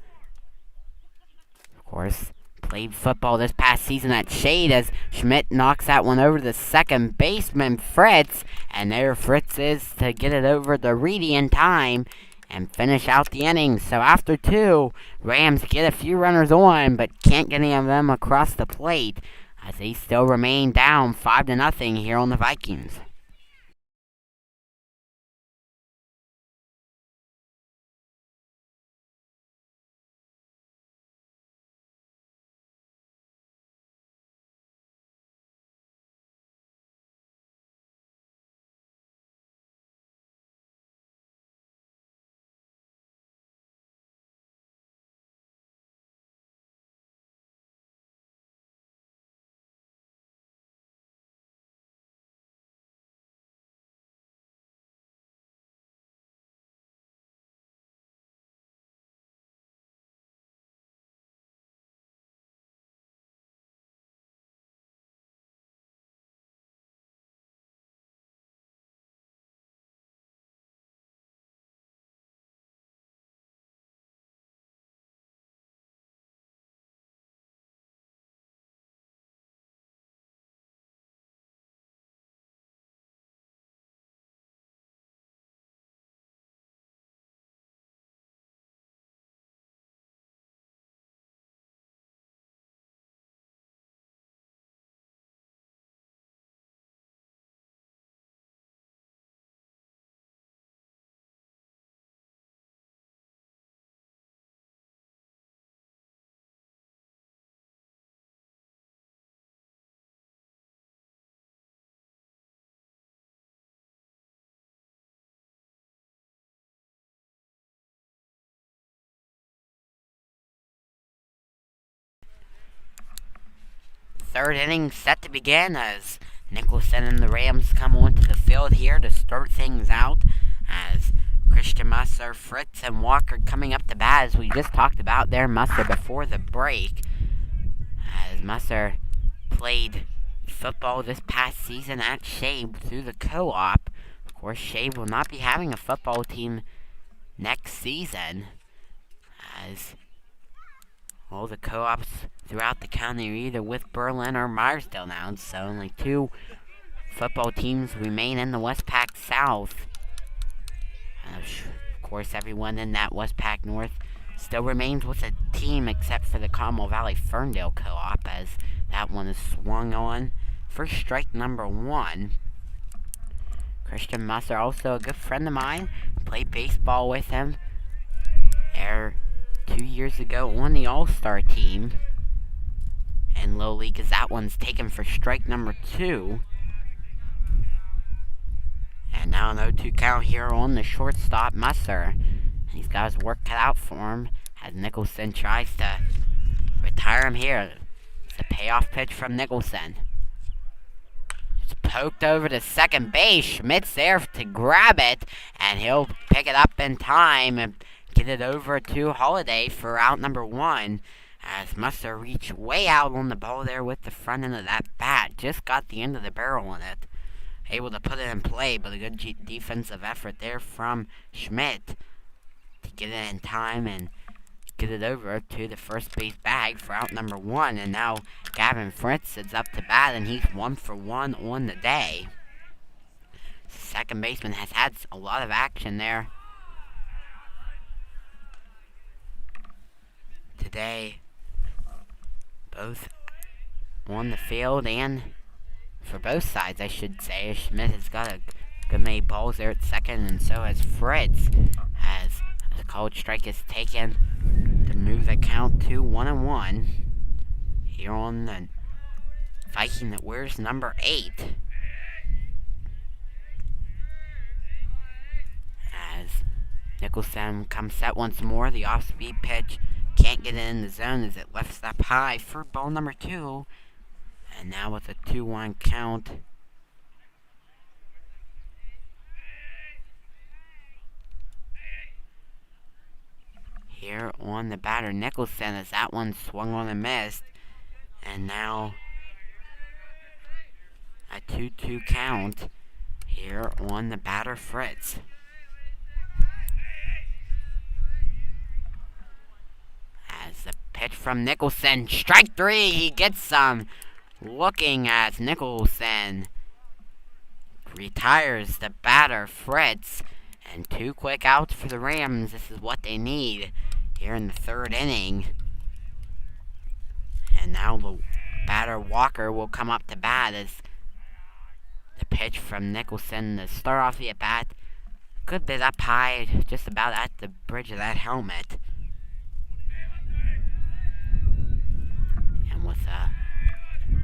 Of course, played football this past season at Shade, as Schmidt knocks that one over to the second baseman Fritz, and there Fritz is to get it over to Reedy in time and finish out the inning. So after 2, Rams get a few runners on, but can't get any of them across the plate, as they still remain down 5-0 here on the Vikings. Third inning set to begin as Nicholson and the Rams come onto the field here to start things out, as Christian Musser, Fritz, and Walker coming up to bat, as we just talked about there, Musser before the break. As Musser played football this past season at Shade through the co-op. Of course, Shade will not be having a football team next season, as all the co-ops throughout the county are either with Berlin or Meyersdale now, so only 2 football teams remain in the Westpac South. Of course, everyone in that Westpac North still remains with a team except for the Carmel Valley Ferndale Co-op, as That one is swung on for strike number 1. Christian Musser, also a good friend of mine. Played baseball with him there 2 years ago on the All-Star team in Little League, as that one's taken for strike number 2. And now an 0-2 count here on the shortstop, Musser. He's got his work cut out for him as Nicholson tries to retire him here. It's a payoff pitch from Nicholson. It's poked over to second base. Schmidt's there to grab it, and he'll pick it up in time and get it over to Holiday for out number 1. As Musser reached way out on the ball there with the front end of that bat. Just got the end of the barrel on it. Able to put it in play, but a good defensive effort there from Schmidt to get it in time and get it over to the first base bag for out number 1. And now Gavin Fritz is up to bat, and he's 1 for 1 on the day. Second baseman has had a lot of action there today, both on the field and for both sides, I should say. Schmidt has got a good many balls there at second, and so has Fritz, as a called strike is taken to move the count to 1-1 here on the Viking that wears number 8. As Nicholson comes set once more, the off-speed pitch can't get it in the zone as it lifts up high for ball number 2. And now with a 2-1 count, here on the batter Nicholson, as that one swung on and missed. And now a 2-2 count here on the batter Fritz. As the pitch from Nicholson, strike 3, he gets some. Looking as Nicholson retires the batter Fritz, and 2 quick outs for the Rams. This is what they need here in the 3rd inning. And now the batter Walker will come up to bat as the pitch from Nicholson to start off the at-bat. Good bit up high, just about at the bridge of that helmet. And with a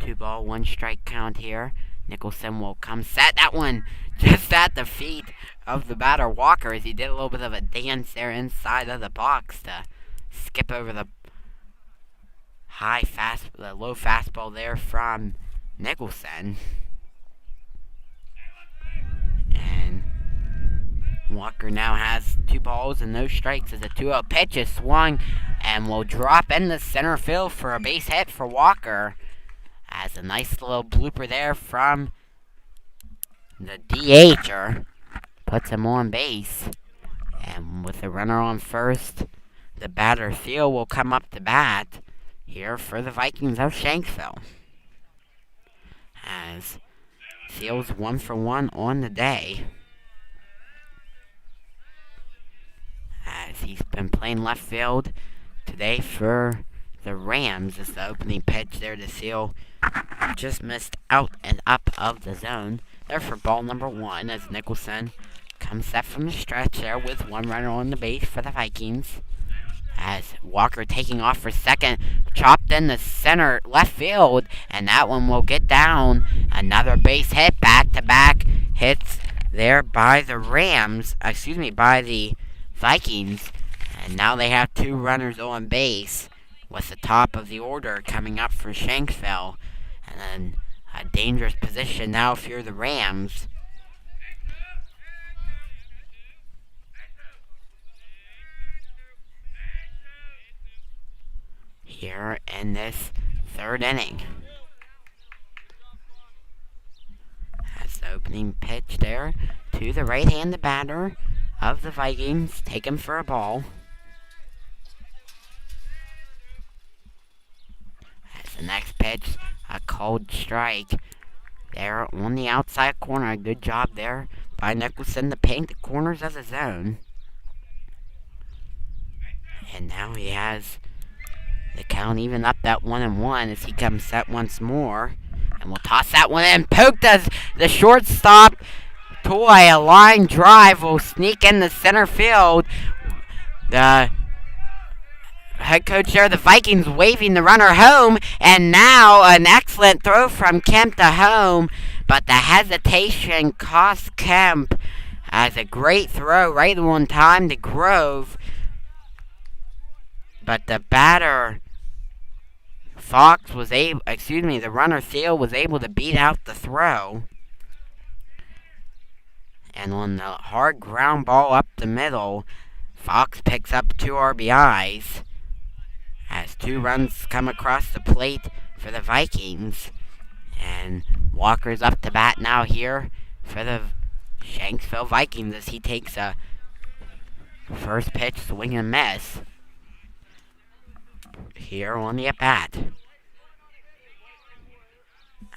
2-ball, 1-strike count here, Nicholson will come set. That one just at the feet of the batter Walker, as he did a little bit of a dance there inside of the box to skip over the low fastball there from Nicholson. And Walker now has 2 balls and no strikes as a 2-0 pitch is swung and will drop in the center field for a base hit for Walker. As a nice little blooper there from the DHer puts him on base. And with the runner on first, the batter Theo will come up to bat here for the Vikings of Shanksville. As Theo's 1 for 1 on the day. As he's been playing left field today for the Rams, as the opening pitch there to Seal just missed out and up of the zone. There for ball number 1 as Nicholson comes set from the stretch there with 1 runner on the base for the Vikings. As Walker taking off for second, chopped in the center left field, and that one will get down. Another base hit, back-to-back hits there by the by the Vikings. And now they have 2 runners on base, with the top of the order coming up for Shanksville. And then a dangerous position now if you're the Rams. Here in this 3rd inning. That's the opening pitch there to the right-handed batter of the Vikings, taken for a ball. As the next pitch, a cold strike there on the outside corner. A good job there by Nicholson to paint the corners of the zone. And now he has The count even up that 1-1 as he comes set once more. And we'll toss that one in. Poke does the shortstop. Toy, a line drive will sneak in the center field. The head coach there, the Vikings, waving the runner home. And now an excellent throw from Kemp to home. But the hesitation cost Kemp as a great throw right on time to Grove. But the batter, Fox, was able, the runner Thiel was able to beat out the throw. And on the hard ground ball up the middle, Fox picks up 2 RBIs as 2 runs come across the plate for the Vikings. And Walker's up to bat now here for the Shanksville Vikings as he takes a first pitch swing and miss here on the at-bat.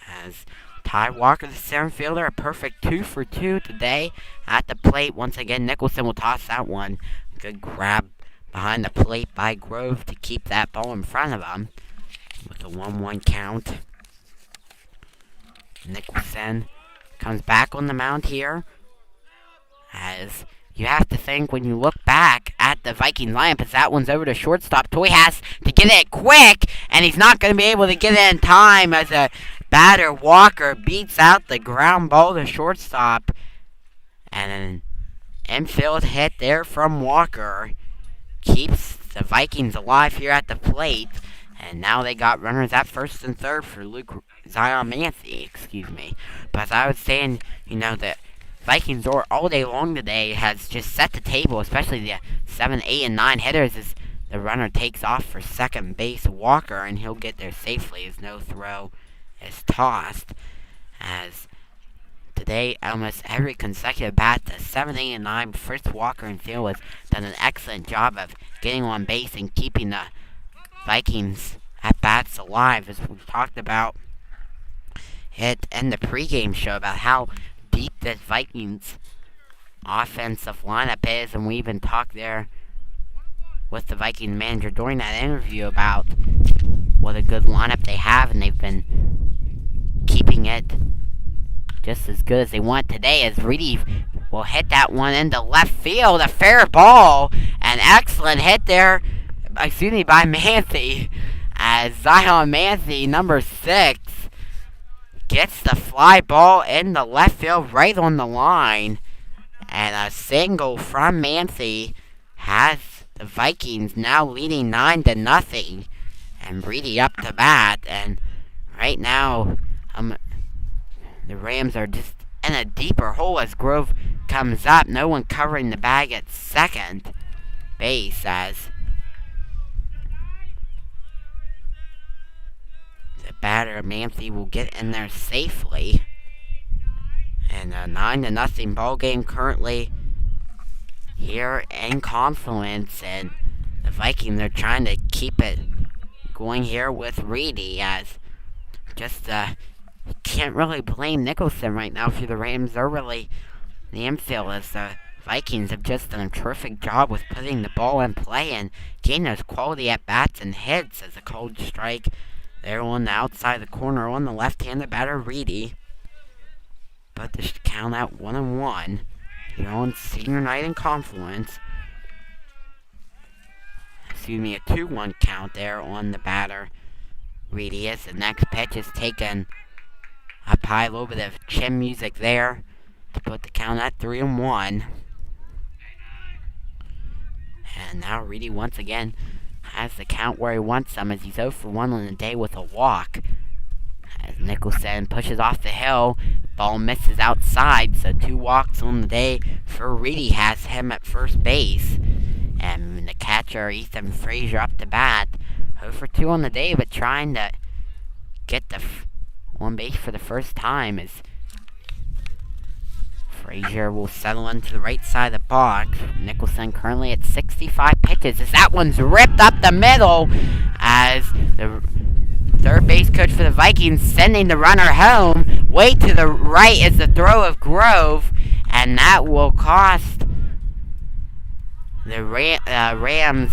As Ty Walker, the center fielder, a perfect 2 for 2 today at the plate. Once again, Nicholson will toss that one. Good grab behind the plate by Grove to keep that ball in front of him with a 1-1 count. Nicholson comes back on the mound here as you have to think when you look back at the Viking lineup as that one's over to shortstop. Toy has to get it quick, and he's not going to be able to get it in time as a batter, Walker, beats out the ground ball to shortstop. And an infield hit there from Walker keeps the Vikings alive here at the plate. And now they got runners at first and third for Zion Manthey, But as I was saying, the Vikings all day long today has just set the table, especially the 7, 8, and 9 hitters as the runner takes off for second base, Walker, and he'll get there safely as no throw is tossed. As today, almost every consecutive bat, the 7, 8, and 9, first Walker and Thiel has done an excellent job of getting on base and keeping the Vikings at bats alive, as we've talked about it in the pregame show about how deep this Vikings offensive lineup is, and we even talked there with the Vikings manager during that interview about what a good lineup they have, and they've been keeping it just as good as they want today, as Reedy will hit that one into left field, a fair ball, an excellent hit there, by Manthey, as Zion Manthey, number 6, gets the fly ball in the left field right on the line, and a single from Manthey has the Vikings now leading 9-0, and Reedy up to bat, and right now, the Rams are just in a deeper hole as Grove comes up. No one covering the bag at second base as the batter, Manthey, will get in there safely. And a 9-0 ball game currently here in Confluence, and the Vikings are trying to keep it going here with Reedy, as just can't really blame Nicholson right now for the Rams. They're really the infield, as the Vikings have just done a terrific job with putting the ball in play and getting those quality at-bats and hits, as a cold strike there on the outside of the corner on the left-handed batter, Reedy. But this should count out 1-1 here on senior night in Confluence. A 2-1 count there on the batter, Reedy, as the next pitch is taken up high. A little bit of chin music there to put the count at 3-1. And now Reedy once again has the count where he wants them, as he's 0 for 1 on the day with a walk. As Nicholson pushes off the hill, ball misses outside, so 2 walks on the day for Reedy has him at first base. And the catcher, Ethan Frazier, up to bat, 0 for 2 on the day, but trying to get the on base for the first time, as Frazier will settle into the right side of the box. Nicholson currently at 65 pitches, as that one's ripped up the middle, as the third base coach for the Vikings sending the runner home. Way to the right is the throw of Grove, and that will cost the Rams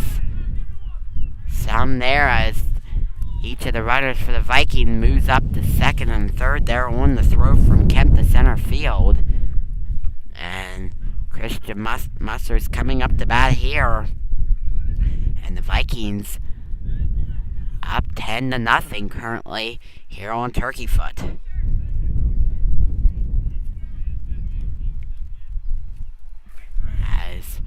down there as each of the runners for the Vikings moves up to second and third there on the throw from Kemp to center field. And Christian Muster's coming up to bat here. And the Vikings up 10-0 currently here on Turkeyfoot. As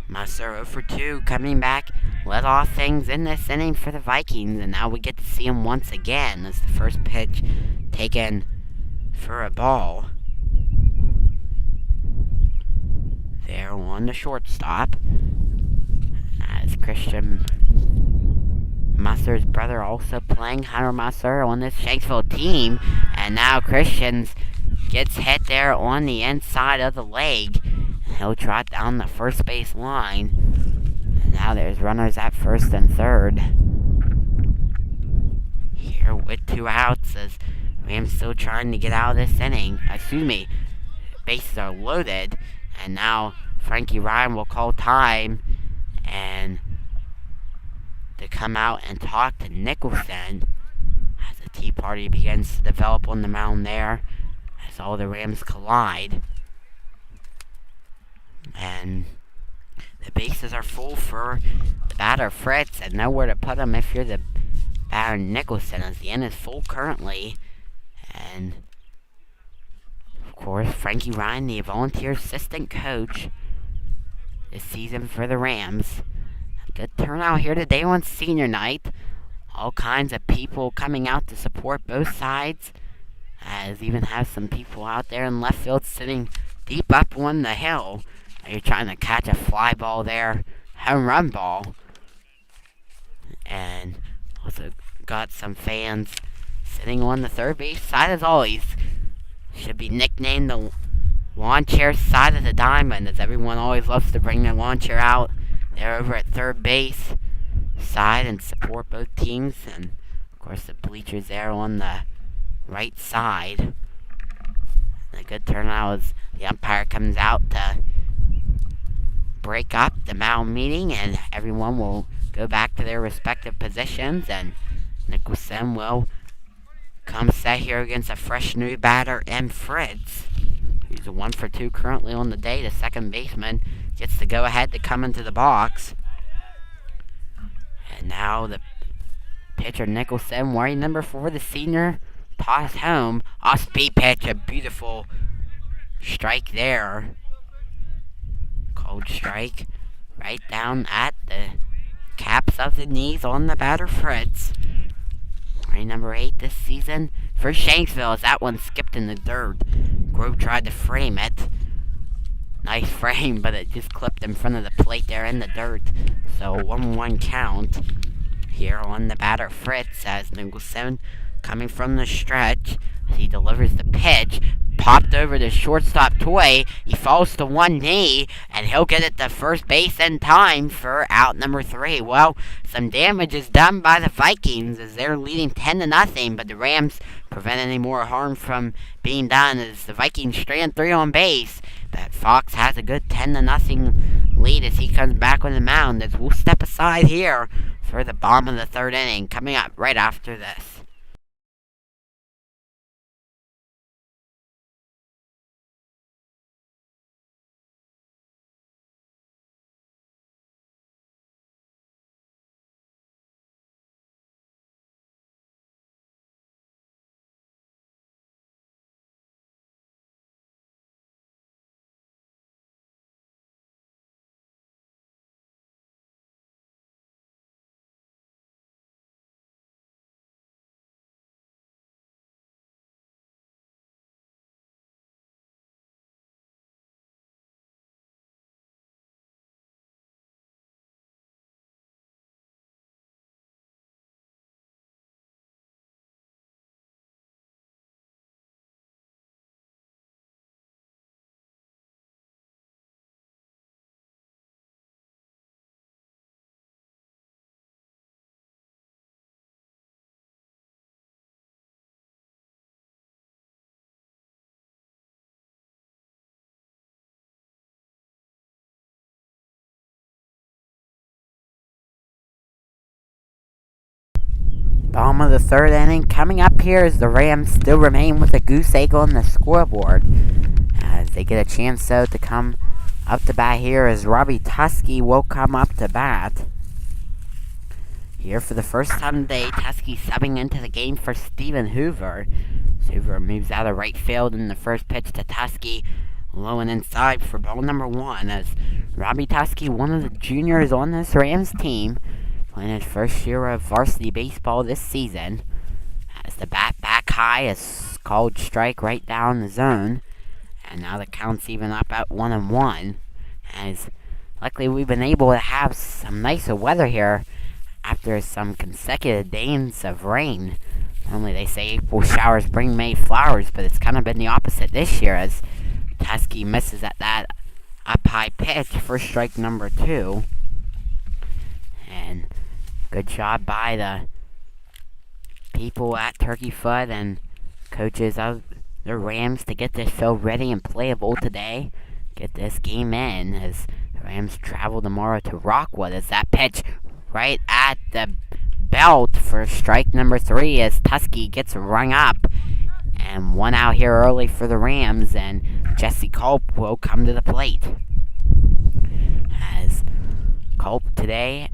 Muster 0 for 2 coming back, led off things in this inning for the Vikings, and now we get to see him once again as the first pitch taken for a ball. There on the shortstop, as Christian Muster's brother also playing, Hunter Muster, on this Shanksville team, and now Christians gets hit there on the inside of the leg. He'll trot down the first base line. And now there's runners at first and third. Here with 2 outs as Rams still trying to get out of this inning. Bases are loaded. And now Frankie Ryan will call time and to come out and talk to Nicholson as the tea party begins to develop on the mound there as all the Rams collide. And the bases are full for the batter Fritz, and nowhere to put him if you're the batter Nicholson, as the end is full currently. And of course, Frankie Ryan, the volunteer assistant coach this season for the Rams. A good turnout here today on senior night. All kinds of people coming out to support both sides, as even have some people out there in left field sitting deep up on the hill. You're trying to catch a fly ball there, home run ball. And also got some fans sitting on the third base side as always. Should be nicknamed the lawn chair side of the diamond, as everyone always loves to bring their lawn chair out. They're over at third base side and support both teams. And of course the bleachers there on the right side. And a good turnout as the umpire comes out to break up the mound meeting, and everyone will go back to their respective positions, and Nicholson will come set here against a fresh new batter, M. Fritz, who's a 1 for 2 currently on the day. The second baseman gets to go ahead to come into the box. And now the pitcher Nicholson, wearing number 4, the senior, toss home. Off-speed pitch, a beautiful strike there. Cold strike right down at the caps of the knees on the batter Fritz. Wearing number 8 this season for Shanksville, as that one skipped in the dirt. Grove tried to frame it. Nice frame, but it just clipped in front of the plate there in the dirt. So 1-1 count here on the batter Fritz, as Nicholson coming from the stretch as he delivers the pitch. Popped over to shortstop Toy. He falls to one knee, and he'll get it to first base in time for out number 3. Well, some damage is done by the Vikings as they're leading 10-0, but the Rams prevent any more harm from being done as the Vikings strand 3 on base. But Fox has a good 10-0 lead as he comes back on the mound, as we'll step aside here for the bottom of the 3rd inning, coming up right after this. Bottom of the third inning. Coming up here as the Rams still remain with a goose egg on the scoreboard. As they get a chance, though, to come up to bat here as Robbie Tusky will come up to bat. Here for the first time today, Tusky subbing into the game for Stephen Hoover. Hoover moves out of right field in the first pitch to Tusky. Low and inside for ball number 1 as Robbie Tusky, one of the juniors on this Rams team, playing his first year of varsity baseball this season. As the bat back high is called strike right down the zone. And now the count's even up at 1-1. As luckily we've been able to have some nicer weather here after some consecutive days of rain. Normally they say April showers bring May flowers, but it's kind of been the opposite this year as Tusky misses at that up high pitch for strike number 2. And good job by the people at Turkeyfoot and coaches of the Rams to get this field ready and playable today. Get this game in as the Rams travel tomorrow to Rockwood as that pitch right at the belt for strike number 3 as Tusky gets rung up. And 1 out here early for the Rams, and Jesse Culp will come to the plate. As Culp today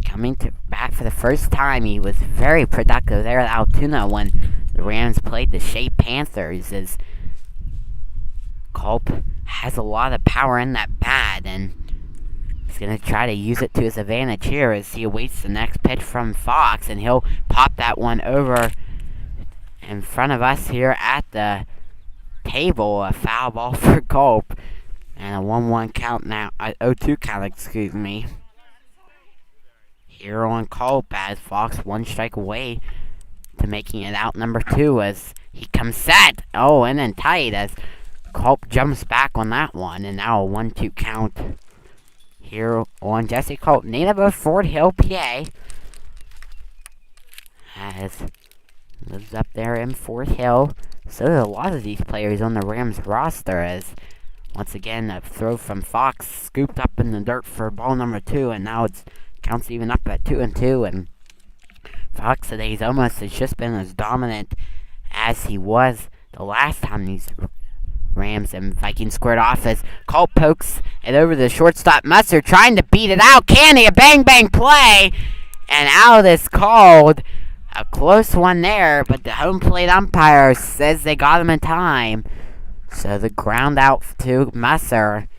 coming to bat for the first time, he was very productive there at Altoona when the Rams played the Shea Panthers, as Culp has a lot of power in that bat, and he's going to try to use it to his advantage here as he awaits the next pitch from Fox, and he'll pop that one over in front of us here at the table. A foul ball for Culp, and a 1-1 count now, 0-2 count, excuse me. Here on Culp as Fox 1 strike away to making it out number 2 as he comes set. Oh, and then tight as Culp jumps back on that one, and now a 1-2 count here on Jesse Culp, native of Fort Hill, PA. As lives up there in Fort Hill. So do a lot of these players on the Rams roster, as once again a throw from Fox scooped up in the dirt for ball number 2, and now it's counts even up at 2-2, and Fox today has just been as dominant as he was the last time these Rams and Vikings squared off as Culp pokes it over the shortstop Musser, trying to beat it out. Can he? A bang bang play, and out is called. A close one there, but the home plate umpire says they got him in time. So the ground out to Musser.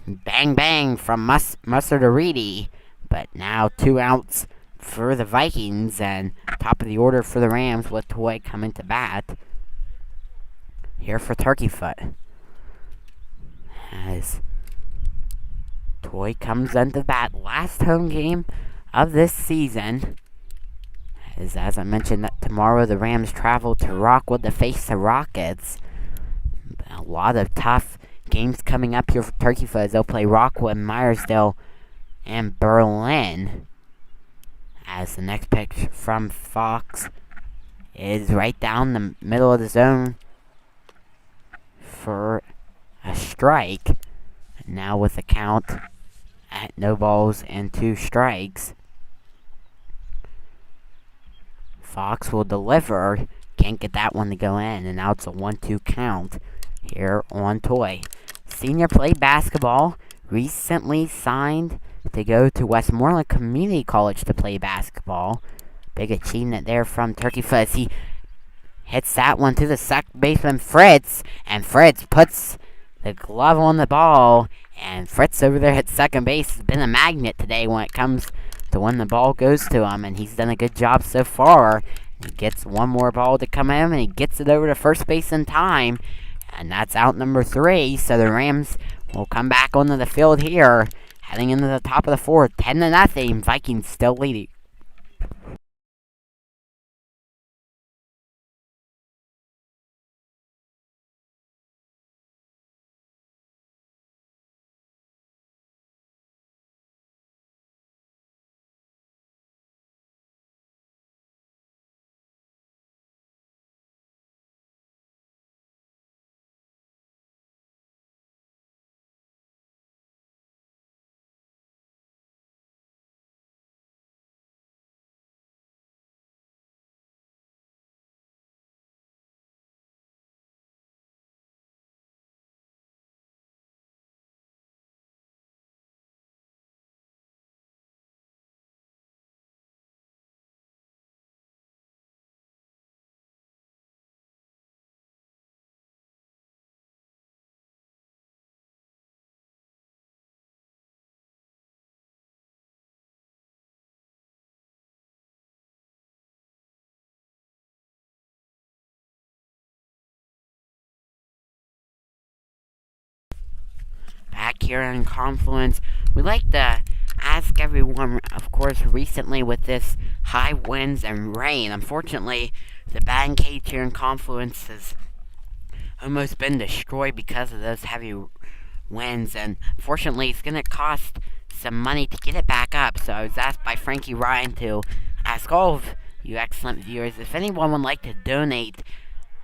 Bang bang from Musser to Reedy. But now 2 outs for the Vikings, and top of the order for the Rams with Toy coming to bat here for Turkeyfoot. As Toy comes into bat, last home game of this season. As I mentioned, that tomorrow the Rams travel to Rockwood to face the Rockets. A lot of tough games coming up here for Turkeyfoot as they'll play Rockwood, Myersdale, and Berlin. As the next pitch from Fox is right down the middle of the zone for a strike. Now with the count at no balls and 2 strikes. Fox will deliver. Can't get that one to go in, and now it's a 1-2 count here on Toy. Senior play basketball, recently signed to go to Westmoreland Community College to play basketball. Big achievement there from Turkeyfoot as he hits that one to the second baseman Fritz, and Fritz puts the glove on the ball, and Fritz over there at second base has been a magnet today when it comes to when the ball goes to him, and he's done a good job so far. He gets one more ball to come in, and he gets it over to first base in time, and that's out number 3. So the Rams will come back onto the field here, heading into the top of the 4th, 10-0. Vikings still leading. here in Confluence. We like to ask everyone, of course, recently with this high winds and rain. Unfortunately, the batting cage here in Confluence has almost been destroyed because of those heavy winds, and fortunately, it's going to cost some money to get it back up. So I was asked by Frankie Ryan to ask all of you excellent viewers if anyone would like to donate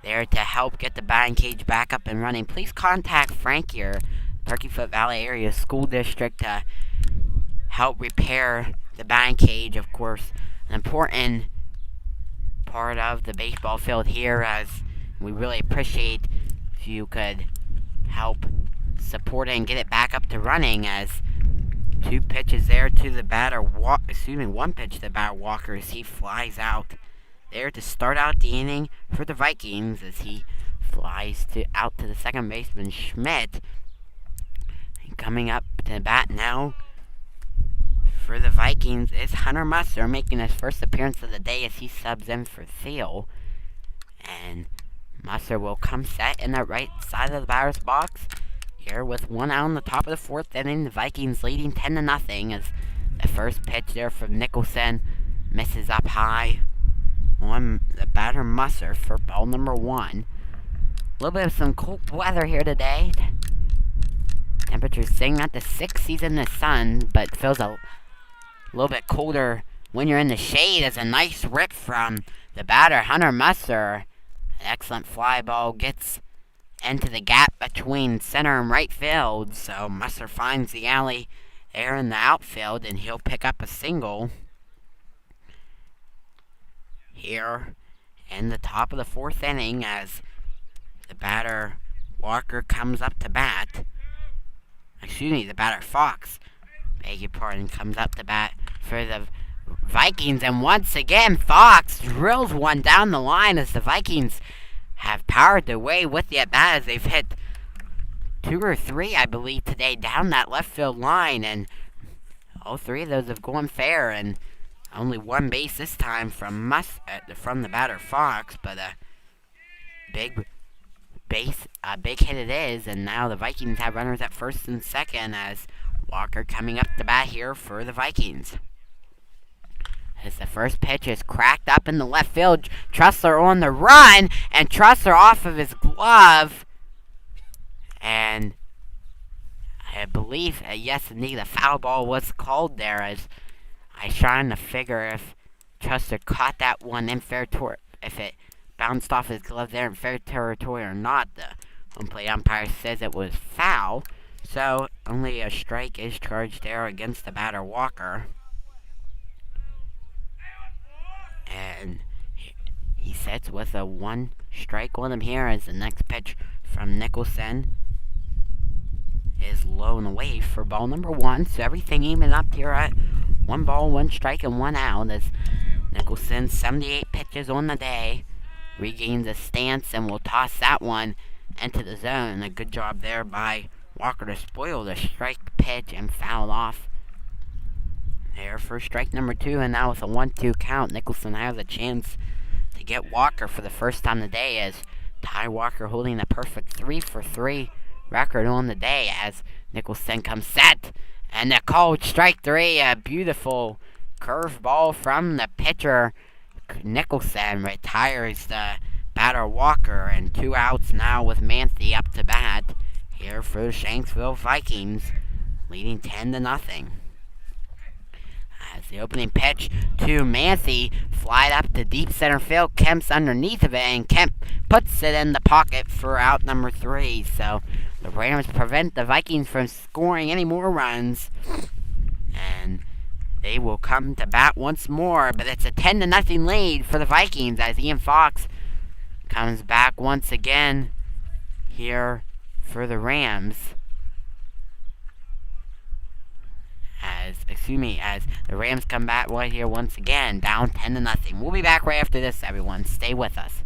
there to help get the batting cage back up and running. Please contact Frankie or Turkeyfoot Valley Area School District to help repair the batting cage. Of course, an important part of the baseball field here, as we really appreciate if you could help support it and get it back up to running. As two pitches there to the batter, one pitch to the batter Walker as he flies out there to start out the inning for the Vikings as he flies out to the second baseman Schmidt. And coming up to the bat now for the Vikings is Hunter Musser, making his first appearance of the day as he subs in for Thiel. And Musser will come set in the right side of the batter's box here with one out on the top of the fourth inning. The Vikings leading 10-0 as the first pitch there from Nicholson misses up high on the batter Musser for ball number 1. A little bit of some cold weather here today. Temperatures staying at the 60s in the sun, but feels a little bit colder when you're in the shade. As a nice rip from the batter Hunter Musser. An excellent fly ball gets into the gap between center and right field, so Musser finds the alley there in the outfield, and he'll pick up a single here in the top of the fourth inning as the batter Walker comes up to bat. The batter Fox, beg your pardon, comes up to bat for the Vikings, and once again Fox drills one down the line as the Vikings have powered their way with the at-bat as they've hit 2 or 3, I believe, today down that left field line, and all 3 of those have gone fair, and only one base this time from the batter Fox, but a big hit it is. And now the Vikings have runners at first and second as Walker coming up to bat here for the Vikings. As the first pitch is cracked up in the left field, Trussler on the run, and Trussler off of his glove, and I believe, yes indeed, a foul ball was called there, as I was trying to figure if Trussler caught that one in fair territory, if it bounced off his glove there in fair territory or not. The home plate umpire says it was foul, so only a strike is charged there against the batter Walker. And he sets with a 1 strike on him here as the next pitch from Nicholson is low and away for ball number 1. So everything even up here at 1 ball, 1 strike, and 1 out as Nicholson, 78 pitches on the day, regains a stance and will toss that one into the zone. A good job there by Walker to spoil the strike pitch and foul off there for strike number 2. And now with a 1-2 count, Nicholson has a chance to get Walker for the first time today, as Ty Walker holding a perfect 3-for-3 record on the day as Nicholson comes set. And a called strike 3, a beautiful curveball from the pitcher. Nicholson retires the batter Walker, and 2 outs now with Manthe up to bat here for the Shanksville Vikings, leading 10-0. As the opening pitch to Manthe flied up to deep center field, Kemp's underneath of it, and Kemp puts it in the pocket for out number 3. So the Rams prevent the Vikings from scoring any more runs, and they will come to bat once more. But it's a 10-0 lead for the Vikings as Ian Fox comes back once again here for the Rams. As the Rams come back right here once again, down 10-0. We'll be back right after this, everyone. Stay with us.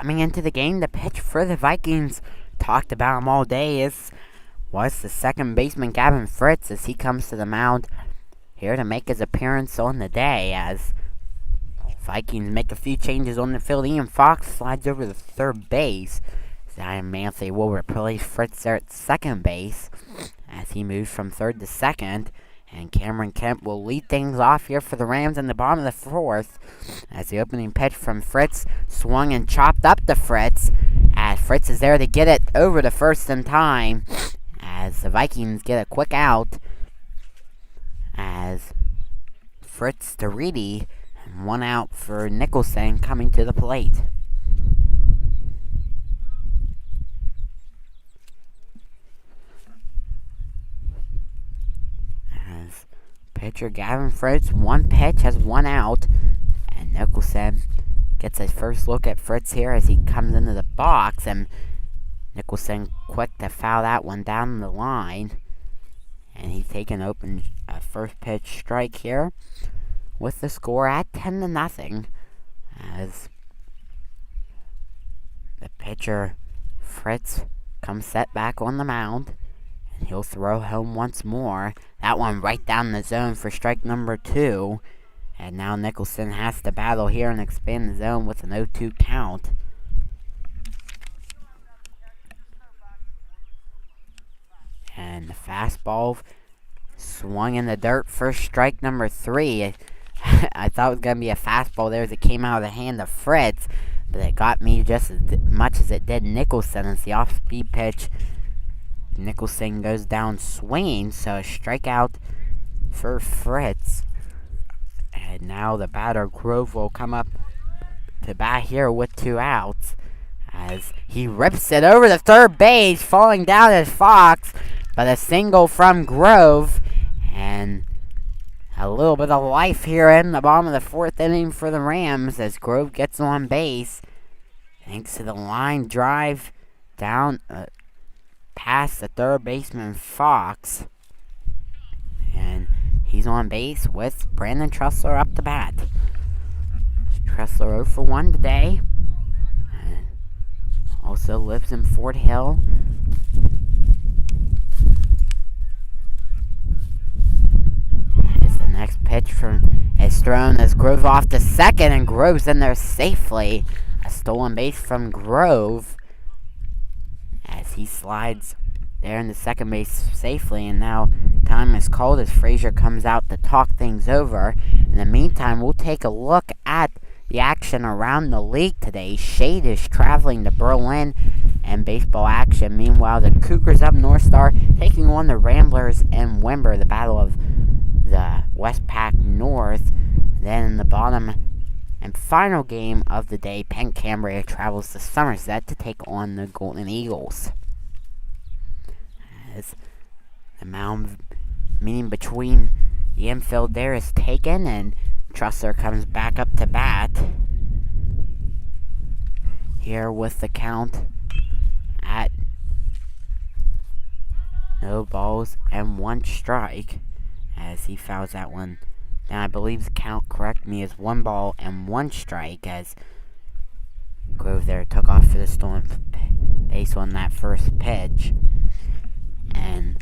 Coming into the game, the pitch for the Vikings, talked about him all day, was the second baseman Gavin Fritz as he comes to the mound here to make his appearance on the day as Vikings make a few changes on the field. Ian Fox slides over to third base. Zion Manthey will replace Fritz there at second base as he moves from third to second. And Cameron Kemp will lead things off here for the Rams in the bottom of the fourth as the opening pitch from Fritz swung and chopped up to Fritz as Fritz is there to get it over to first in time as the Vikings get a quick out as Fritz to Reedy, and 1 out for Nicholson coming to the plate. As pitcher Gavin Fritz, 1 pitch, has 1 out, and Nicholson gets his first look at Fritz here as he comes into the box, and Nicholson quick to foul that one down the line. And he's taking open a first pitch strike here with the score at 10-0 as the pitcher Fritz comes set back on the mound and he'll throw home once more. That one right down the zone for strike number 2. And now Nicholson has to battle here and expand the zone with an 0-2 count. And the fastball swung in the dirt for strike number 3. I thought it was going to be a fastball there as it came out of the hand of Fritz, but it got me just as much as it did Nicholson. It's the off-speed pitch. Nicholson goes down swinging, so a strikeout for Fritz. And now the batter Grove will come up to bat here with 2 outs as he rips it over to third base, falling down as Fox. But a single from Grove, and a little bit of life here in the bottom of the 4th inning for the Rams as Grove gets on base. Thanks to the line drive down past the third baseman Fox. And he's on base with Brandon Trussler up to bat. Trussler 0 for 1 today. Also lives in Fort Hill. The next pitch is thrown as Grove off to second, and Grove's in there safely. A stolen base from Grove as he slides there in the second base safely, and now time is called as Frazier comes out to talk things over. In the meantime, we'll take a look at the action around the league today. Shade is traveling to Berlin and baseball action. Meanwhile, the Cougars of North Star taking on the Ramblers in Wimber, the battle of the Westpac North. Then in the bottom and final game of the day, Penn Cambria travels to Somerset to take on the Golden Eagles. As the mound meeting between the infield there is taken, and Trussler comes back up to bat here with the count at 0 balls and 1 strike as he fouls that one. Now I believe the count, correct me, is 1 ball and 1 strike as Grove there took off for the stolen base on that first pitch. And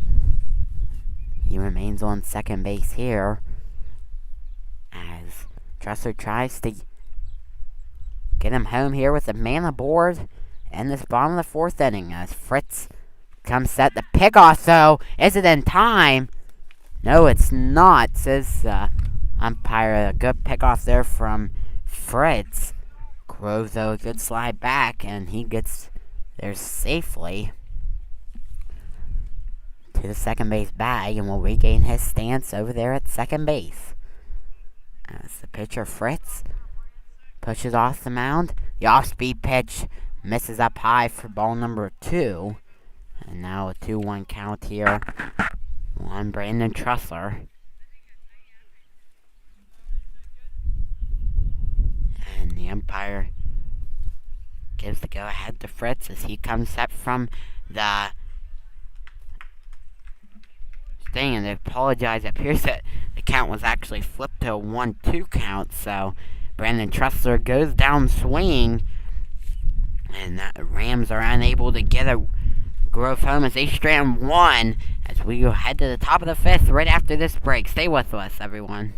he remains on second base here as Trussler tries to get him home here with a man aboard in this bottom of the 4th inning as Fritz comes set. The pickoff, though, is it in time? No, it's not, says umpire. A good pickoff there from Fritz. Grove, though, a good slide back, and he gets there safely to the second base bag and will regain his stance over there at second base. As the pitcher Fritz pushes off the mound, the off-speed pitch misses up high for ball number 2. And now a 2-1 count here on Brandon Trussler. And the umpire gives the go-ahead to Fritz as he comes up from the thing, and they apologize. It appears that the count was actually flipped to a 1-2 count, so Brandon Trussler goes down swinging And the Rams are unable to get a growth home as they strand one as we go head to the top of the fifth right after this break. Stay with us, everyone.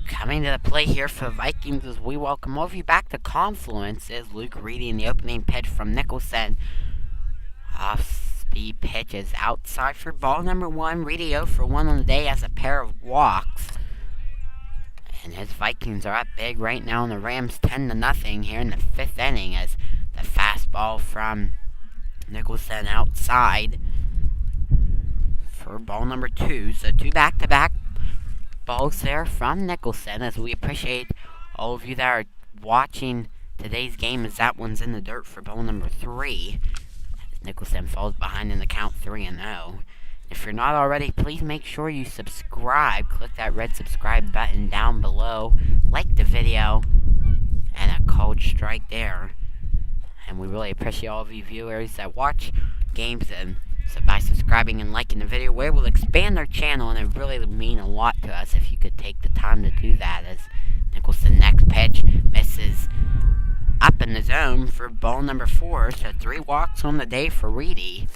Coming to the plate here for the Vikings as we welcome all of you back to Confluence is Luke reading the opening pitch from Nicholson. Off-speed pitch is outside for ball number one. Reedy 0 for 1 on the day has a pair of walks. And his Vikings are up big right now, and the Rams 10-0 here in the fifth inning as the fastball from Nicholson outside for ball number two. So two back-to-back balls there from Nicholson as we appreciate all of you that are watching today's game as that one's in the dirt for ball number three. As Nicholson falls behind in the count 3-0. If you're not already, please make sure you subscribe. Click that red subscribe button down below. Like the video. And a cold strike there. And we really appreciate all of you viewers that watch games. And so by subscribing and liking the video, we're able to expand our channel. And it really would mean a lot to us if you could take the time to do that. As Nicholson next pitch misses up in the zone for ball number 4. So 3 walks on the day for Reedy.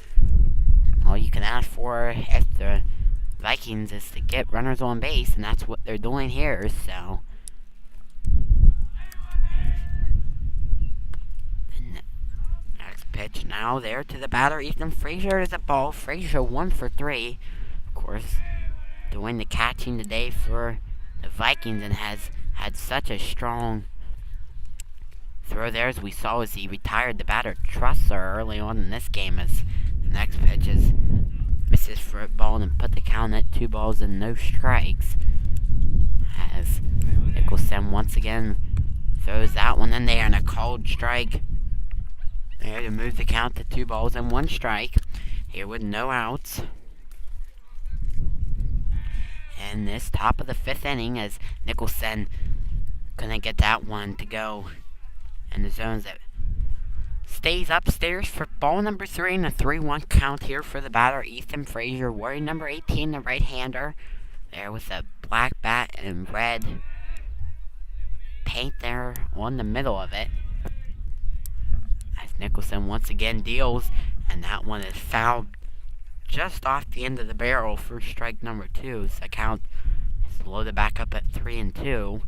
All you can ask for if the Vikings is to get runners on base, and that's what they're doing here, so. The next pitch now there to the batter, Ethan Frazier is a ball. Frazier 1 for 3. Of course, doing the catching today for the Vikings and has had such a strong throw there as we saw as he retired the batter Trusser early on in this game as next pitch is misses for a ball and put the count at 2 balls and no strikes. As Nicholson once again throws that one in there and a called strike. There to move the count to 2 balls and 1 strike. Here with no outs. And this top of the 5th inning as Nicholson couldn't get that one to go in the zones that stays upstairs for ball number 3 and a 3-1 count here for the batter, Ethan Frazier. Warrior number 18, the right-hander. There with a black bat and red paint there on the middle of it. As Nicholson once again deals, and that one is fouled just off the end of the barrel for strike number 2. So the count is loaded back up at 3-2.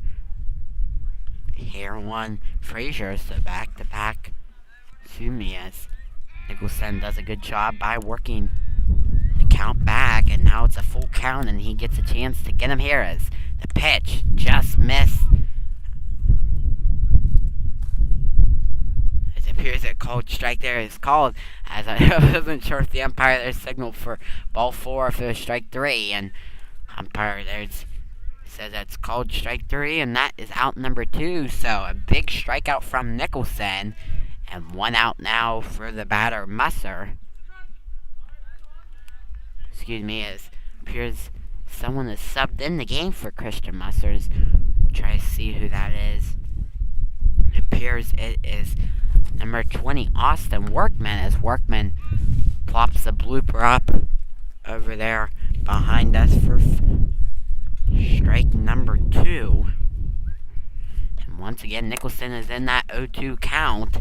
Here one Frazier, so back-to-back. As Nicholson does a good job by working the count back, and now it's a full count, and he gets a chance to get him here as the pitch just missed appears a called strike there is called, as I wasn't sure if the umpire there signaled for ball 4 or if it was strike 3, and umpire there says that's called strike 3, and that is out number 2. So a big strikeout from Nicholson, and 1 out now for the batter Musser. Excuse me, as appears someone is subbed in the game for Christian Mussers. We'll try to see who that is. It appears it is number 20, Austin Workman, as Workman plops the blooper up over there behind us for strike number 2. And once again, Nicholson is in that 0-2 count.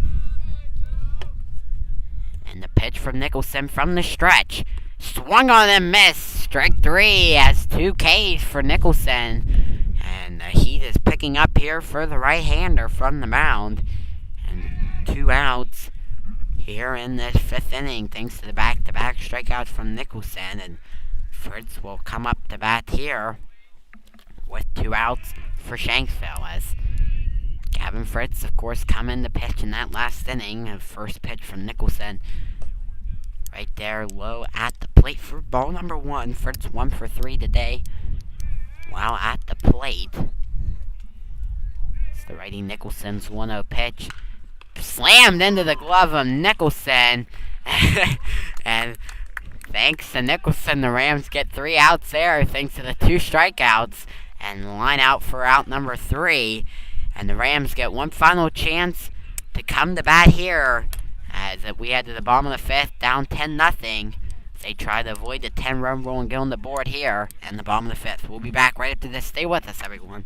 And the pitch from Nicholson from the stretch. Swung on and missed. Strike 3 as 2 Ks for Nicholson. And the heat is picking up here for the right-hander from the mound. And 2 outs here in this 5th inning, thanks to the back-to-back strikeouts from Nicholson. And Fritz will come up to bat here with 2 outs for Shanksville, as Gavin Fritz, of course, come in to pitch in that last inning. A first pitch from Nicholson right there low at the plate for ball number 1. Fritz 1 for 3 today while at the plate. It's the righty Nicholson's 1-0 pitch. Slammed into the glove of Nicholson. And thanks to Nicholson, the Rams get 3 outs there thanks to the 2 strikeouts. And line out for out number 3. And the Rams get one final chance to come to bat here, as we head to the bottom of the 5th, down 10-0. They try to avoid the 10-run rule and get on the board here in the bottom of the 5th. We'll be back right after this. Stay with us, everyone.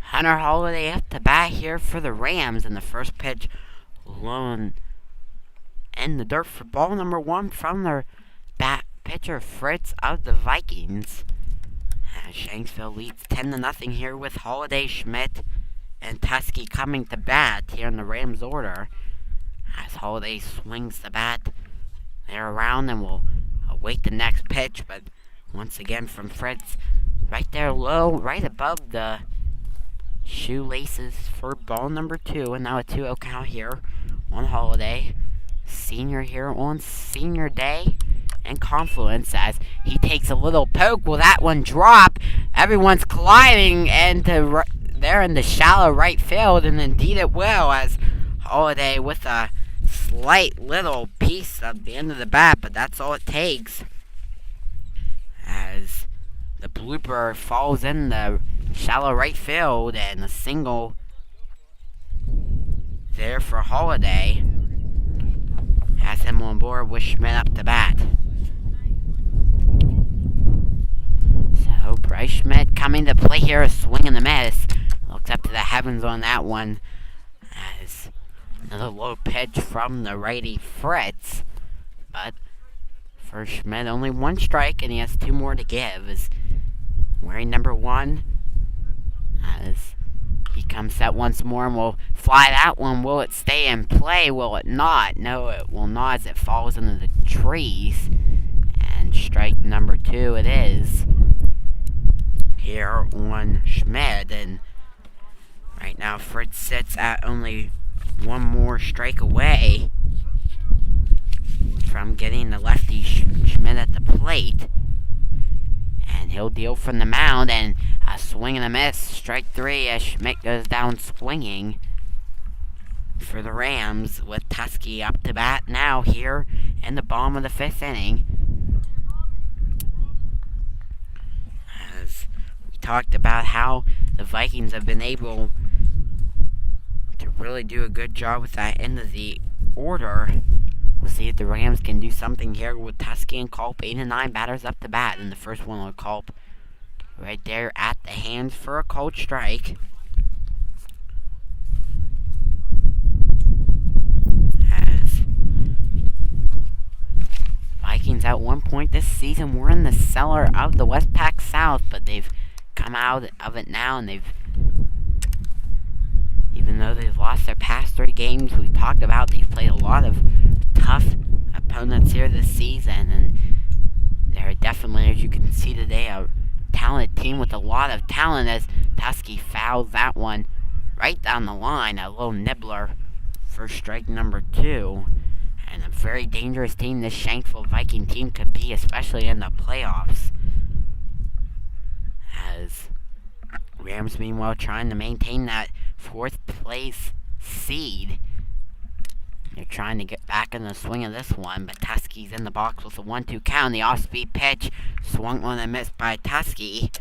Hunter Holiday up to bat here for the Rams, and the first pitch low in the dirt for ball number 1 from their bat pitcher Fritz of the Vikings. Shanksville leads 10-0 here with Holiday, Schmidt, and Tusky coming to bat here in the Rams order. As Holiday swings the bat, they're around and will await the next pitch, but once again from Fritz, right there low, right above the shoelaces for ball number 2, and now a 2-0 count here on Holiday. Senior here on senior day in Confluence, as he takes a little poke. Will that one drop? Everyone's colliding into there in the shallow right field, and indeed it will, as Holiday with a slight little piece of the end of the bat, but that's all it takes, as the blooper falls in the shallow right field, and a single there for Holiday. Has him on board with Schmidt up to bat. So Bryce Schmidt coming to play here, a swing and a miss. Looks up to the heavens on that one, as a low pitch from the righty Fritz, but for Schmidt, only one strike, and he has two more to give. As wearing number 1, as he comes set once more and will fly that one. Will it stay in play? Will it not? No, it will not, as it falls into the trees. And strike number 2 it is here on Schmidt. And right now Fritz sits at only one more strike away from getting the lefty Schmidt at the plate. And he'll deal from the mound, and a swing and a miss. Strike 3 as Schmidt goes down swinging for the Rams, with Tusky up to bat now here in the bottom of the 5th inning. As we talked about how the Vikings have been able to really do a good job with that end of the order. We'll see if the Rams can do something here with Tusky and Culp. 8 and 9 batters up to bat, and the first one will Culp right there at the hands for a cold strike. As Vikings at one point this season were in the cellar of the Westpac South, but they've come out of it now, and even though they've lost their past 3 games, we've talked about, they've played a lot of tough opponents here this season, and they're definitely, as you can see today, a talented team with a lot of talent, as Tusky fouls that one right down the line. A little nibbler for strike number 2. And a very dangerous team this Shanksville Viking team could be, especially in the playoffs. As Rams, meanwhile, trying to maintain that 4th place seed. They're trying to get back in the swing of this one, but Tusky's in the box with a 1-2 count. The off-speed pitch swung on and missed by Tusky.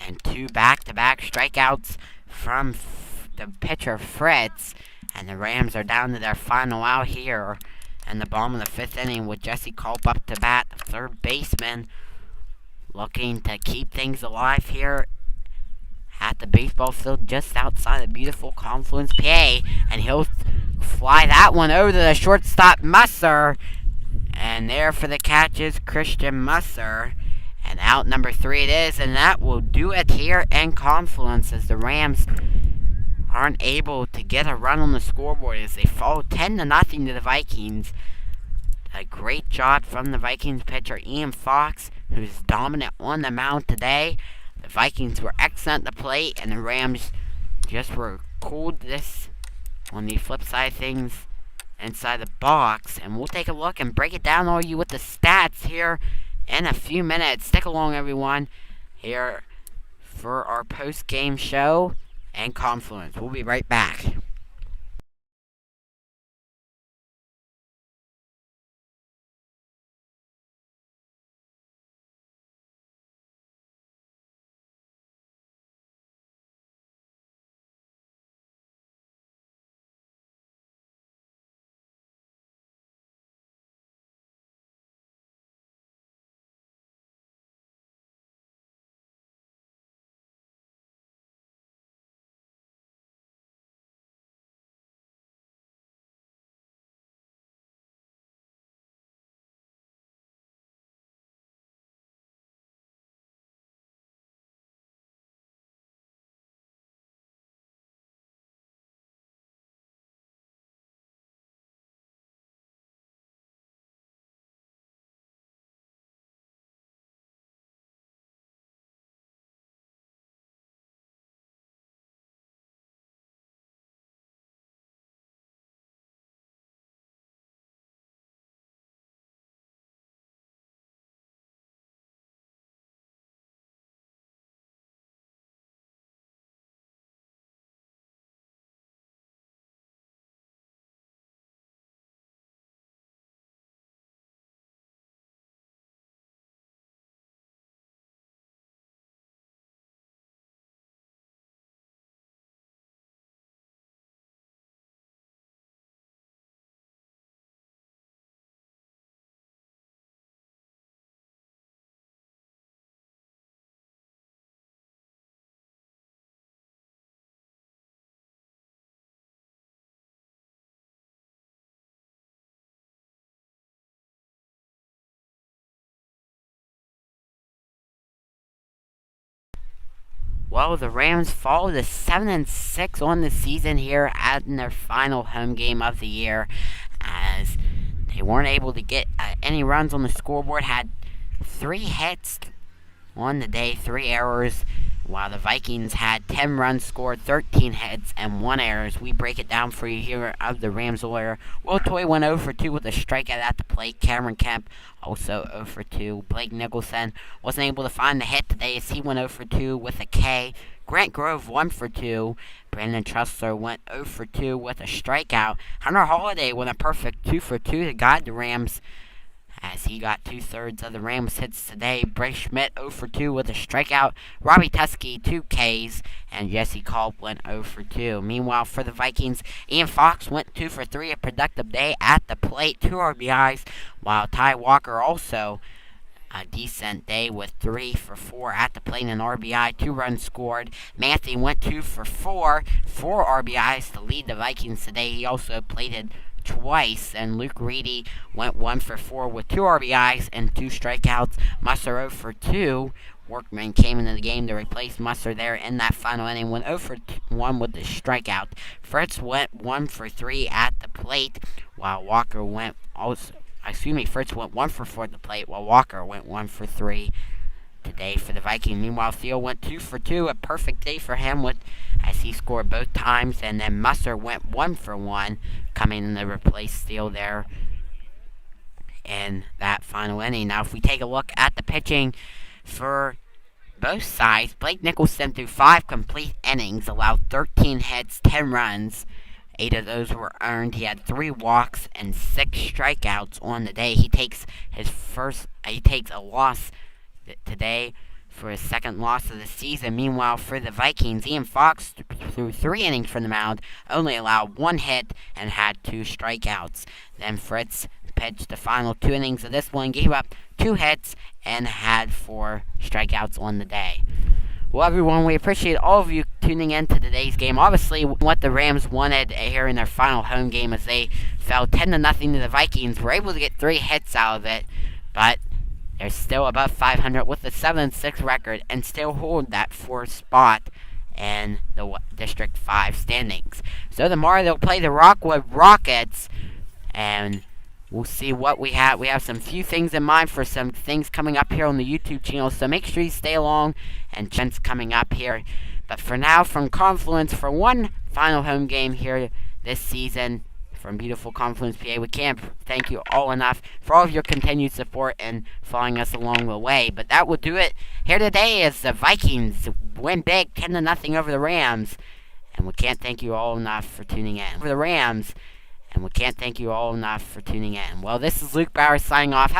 And 2 back-to-back strikeouts from the pitcher Fritz. And the Rams are down to their final out here in the bottom of the 5th inning, with Jesse Culp up to bat, the third baseman, looking to keep things alive here at the baseball field just outside of beautiful Confluence, PA. And he'll fly that one over to the shortstop Musser. And there for the catch is Christian Musser. And out number 3 it is, and that will do it here in Confluence, as the Rams aren't able to get a run on the scoreboard as they fall 10-0 to the Vikings. A great job from the Vikings pitcher Ian Fox, who's dominant on the mound today. The Vikings were excellent at the plate, and the Rams just were cooled this on the flip side of things inside the box. And we'll take a look and break it down all you with the stats here in a few minutes. Stick along, everyone, here for our post-game show and Confluence. We'll be right back. Well, the Rams fall to 7-6 on the season here in their final home game of the year, as they weren't able to get any runs on the scoreboard. Had 3 hits on the day, 3 errors, while the Vikings had 10 runs scored, 13 hits, and 1 errors. We break it down for you here of the Rams lawyer. Will Toy went 0 for 2 with a strikeout at the plate. Cameron Kemp also 0 for 2. Blake Nicholson wasn't able to find the hit today as he went 0 for 2 with a K. Grant Grove 1 for 2. Brandon Trussler went 0 for 2 with a strikeout. Hunter Holiday went a perfect 2 for 2 to guide the Rams, as he got 2/3 of the Rams hits today. Bray Schmidt 0 for 2 with a strikeout. Robbie Tuskey 2 Ks, and Jesse Culp went 0 for 2. Meanwhile, for the Vikings, Ian Fox went 2 for 3, a productive day at the plate, 2 RBIs, while Ty Walker also a decent day with 3 for 4 at the plate and RBI, 2 runs scored. Matthew went 2 for 4, 4 RBIs to lead the Vikings today. He also plated twice, and Luke Reedy went 1 for 4 with 2 RBIs and 2 strikeouts. Musser 0 for 2. Workman came into the game to replace Musser there in that final inning, went 0 for 1 with the strikeout. Fritz went 1 for 3 at the plate, while Walker went Fritz went 1 for 4 at the plate, while Walker went 1 for 3 today for the Vikings. Meanwhile, Theo went 2 for 2, a perfect day for him as he scored both times, and then Musser went 1 for 1, coming in to replace Steele there in that final inning. Now, if we take a look at the pitching for both sides, Blake Nicholson threw 5 complete innings, allowed 13 hits, 10 runs. 8 of those were earned. He had 3 walks and 6 strikeouts on the day. He takes a loss today for his 2nd loss of the season. Meanwhile, for the Vikings, Ian Fox threw 3 innings from the mound, only allowed 1 hit, and had 2 strikeouts. Then Fritz pitched the final 2 innings of this one, gave up 2 hits, and had 4 strikeouts on the day. Well, everyone, we appreciate all of you tuning in to today's game. Obviously, what the Rams wanted here in their final home game as they fell 10-0 to the Vikings, were able to get 3 hits out of it, but they're still above 500 with a 7-6 record and still hold that 4th spot in the District 5 standings. So tomorrow they'll play the Rockwood Rockets, and we'll see what we have. We have some few things in mind for some things coming up here on the YouTube channel, so make sure you stay along and chance coming up here. But for now, from Confluence, for one final home game here this season, from beautiful Confluence, PA, we can't thank you all enough for all of your continued support and following us along the way. But that will do it here today as the Vikings win big 10-0 over the Rams. And we can't thank you all enough for tuning in. For the Rams, and we can't thank you all enough for tuning in. Well, this is Luke Bauer signing off.